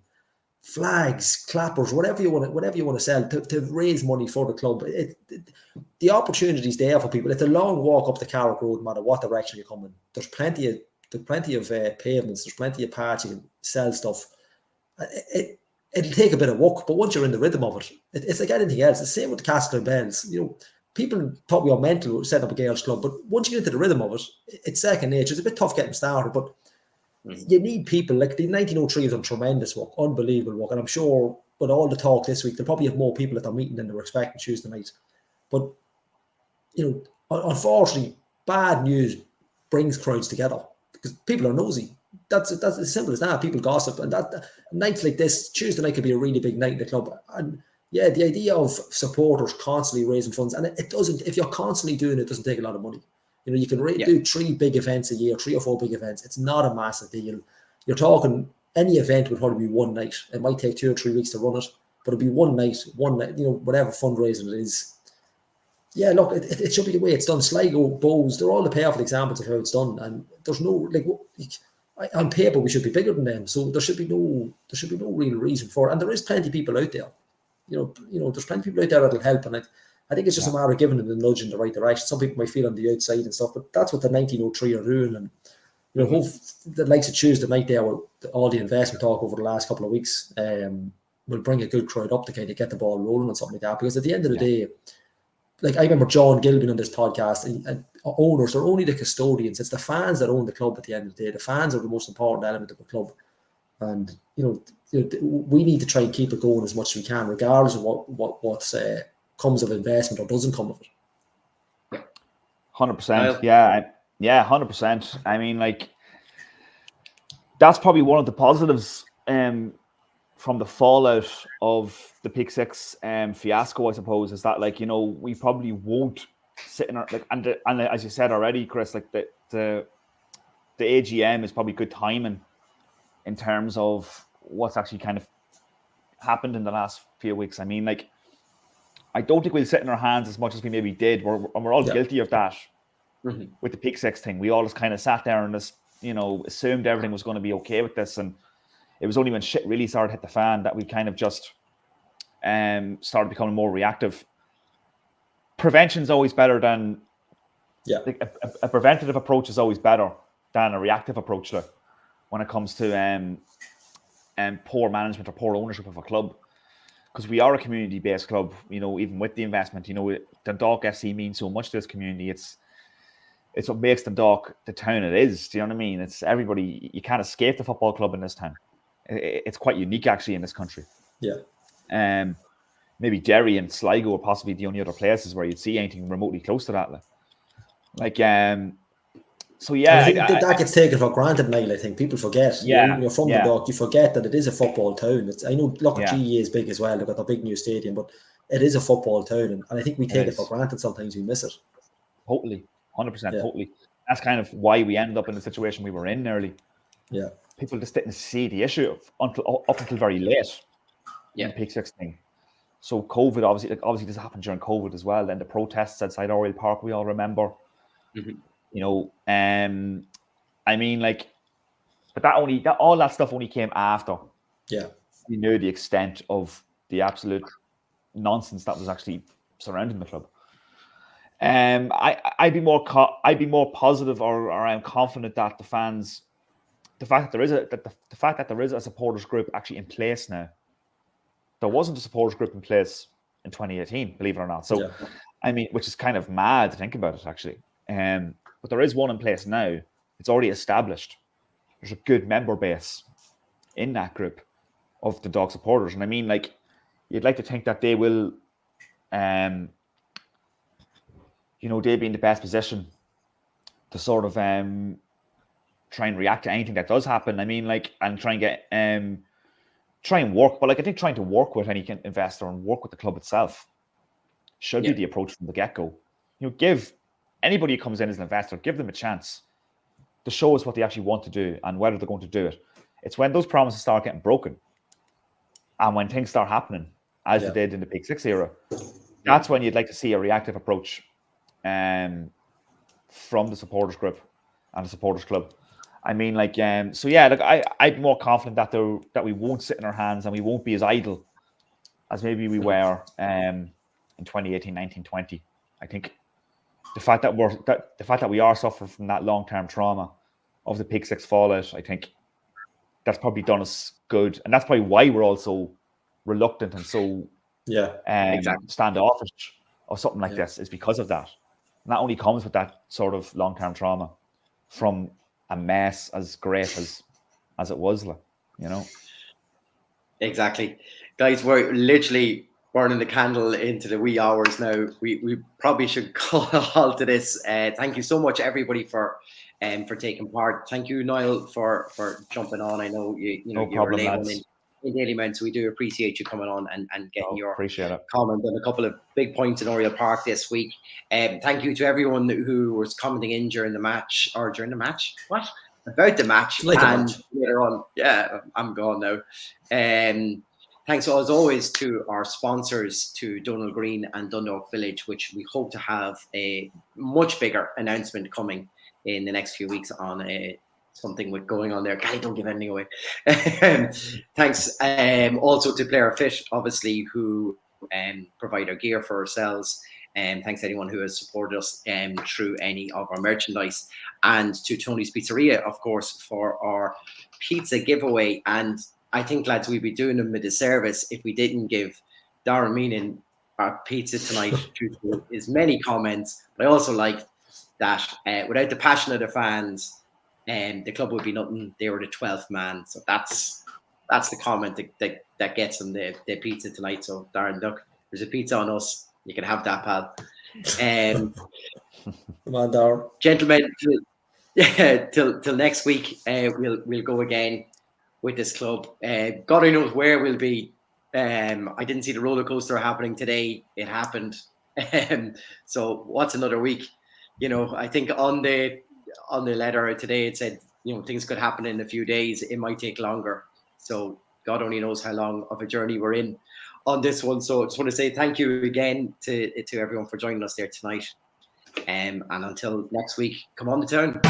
flags, clappers, whatever you want to sell to raise money for the club. The opportunity's there for people. It's a long walk up the Carrick Road, no matter what direction you're coming. There's plenty of pavements. There's plenty of parts you can sell stuff. It'll take a bit of work, but once you're in the rhythm of it, it's like anything else. It's the same with the Castle and Bells. people probably are mental setting up a girls' club, but once you get into the rhythm of it, it's second nature. It's a bit tough getting started, but you need people. Like the 1903 has done tremendous work, unbelievable work, and I'm sure with all the talk this week, they'll probably have more people at their meeting than they were expecting Tuesday night. But unfortunately, bad news brings crowds together because people are nosy. That's as simple as that. People gossip, and that nights like this, Tuesday night could be a really big night in the club. And yeah, the idea of supporters constantly raising funds, and it doesn't. If you're constantly doing it, doesn't take a lot of money. You can do 3 big events a year, 3 or 4 big events. It's not a massive deal. You're talking any event would probably be one night. It might take 2 or 3 weeks to run it, but it'll be one night. Whatever fundraising it is. Yeah, look, it should be the way it's done. Sligo, Bows, they're all the perfect examples of how it's done, and there's no on paper we should be bigger than them, so there should be no real reason for it. And there is plenty of people out there. There's plenty of people out there that'll help, and I think it's just a matter of giving them the nudge in the right direction. Some people might feel on the outside and stuff, but that's what the 1903 are doing, and hope the likes of Tuesday night there, with all the investment talk over the last couple of weeks, will bring a good crowd up to kind of get the ball rolling and something like that. Because at the end of the day, like I remember John Gilbin on this podcast, and owners are only the custodians. It's the fans that own the club at the end of the day. The fans are the most important element of the club. And, we need to try and keep it going as much as we can, regardless of what comes of investment or doesn't come of it. 100%. Yeah, 100%. I mean, like, that's probably one of the positives from the fallout of the Pick Six fiasco, I suppose, is that, like, we probably won't sit in our, like, and as you said already, Chris, like the AGM is probably good timing in terms of what's actually kind of happened in the last few weeks. I mean, like, I don't think we'll sit in our hands as much as we maybe did. We're all guilty of that with the Pick Six thing. We all just kind of sat there and just, assumed everything was going to be okay with this. And it was only when shit really started to hit the fan that we kind of just started becoming more reactive. Prevention's always better than... Like, a preventative approach is always better than a reactive approach when it comes to poor management or poor ownership of a club. Because we are a community-based club, even with the investment. Dundalk FC means so much to this community. It's what makes Dundalk the town it is. Do you know what I mean? It's everybody. You can't escape the football club in this town. It's quite unique, actually, in this country. Yeah. Maybe Derry and Sligo are possibly the only other places where you'd see anything remotely close to that. So yeah, I think that gets taken for granted, Niall. I think people forget. Yeah, you're from Dundalk, you forget that it is a football town. I know, look, GE is big as well. They've got a big new stadium, but it is a football town, and I think we take it for granted. Sometimes we miss it. Totally, 100%, totally. That's kind of why we ended up in the situation we were in early. Yeah, people just didn't see the issue up until very late. In the Pick Six thing. So COVID, obviously this happened during COVID as well. Then the protests outside Oriel Park, we all remember. I mean, like, but all that stuff only came after. Yeah, we knew the extent of the absolute nonsense that was actually surrounding the club. I'd be more positive, or I'm confident that the fans, the fact that there is a supporters group actually in place now. There wasn't a supporters group in place in 2018, believe it or not. So, I mean, which is kind of mad to think about it, actually. But there is one in place now. It's already established. There's a good member base in that group of the Dundalk supporters. And I mean, like, you'd like to think that they will, they'll be in the best position to sort of try and react to anything that does happen. I mean, like, and try and get, try and work. But, like, I think trying to work with any investor and work with the club itself should be the approach from the get-go. Give anybody who comes in as an investor, give them a chance to show us what they actually want to do and whether they're going to do it. It's when those promises start getting broken and when things start happening, as they did in the Pick Six era, that's when you'd like to see a reactive approach from the supporters group and the supporters club. I mean, like, so yeah, like, I'd be more confident that we won't sit in our hands and we won't be as idle as maybe we were in 2018, 19, 20. I think the fact that we are suffering from that long-term trauma of the Pick Six fallout, I think that's probably done us good, and that's probably why we're also reluctant and so standoffish or something like this is because of that. And that only comes with that sort of long-term trauma from a mess as great as it was, you know. Exactly. Guys, we're literally burning the candle into the wee hours now. We probably should call a halt to this. Thank you so much, everybody, for taking part. Thank you, Niall, for jumping on. I know you No you were problem, late lads. one in Dalymount, so we do appreciate you coming on and getting your appreciate it. comment on a couple of big points in Oriel Park this week. Thank you to everyone who was commenting in during the match. About the match, and later on, I'm gone now. Thanks as always to our sponsors, to Donald Green and Dundalk Village, which we hope to have a much bigger announcement coming in the next few weeks on something with going on there. Guy, don't give anything away. Thanks also to Player Fit, obviously, who provide our gear for ourselves. Thanks to anyone who has supported us through any of our merchandise. And to Tony's Pizzeria, of course, for our pizza giveaway. And I think, lads, we'd be doing them a disservice if we didn't give Darren Meenan our pizza tonight due to his many comments. But I also like that without the passion of the fans, the club would be nothing. They were the 12th man. So that's the comment that gets them the pizza tonight. So, Darren, look, there's a pizza on us. You can have that, pal. Come on, Darren. Gentlemen, till next week, we'll go again with this club. God only knows where we'll be. I didn't see the roller coaster happening today. It happened. So what's another week? You know, I think on the letter today it said, you know, things could happen in a few days. It might take longer. So God only knows how long of a journey we're in on this one. So I just want to say thank you again to everyone for joining us there tonight. And until next week, come on the town.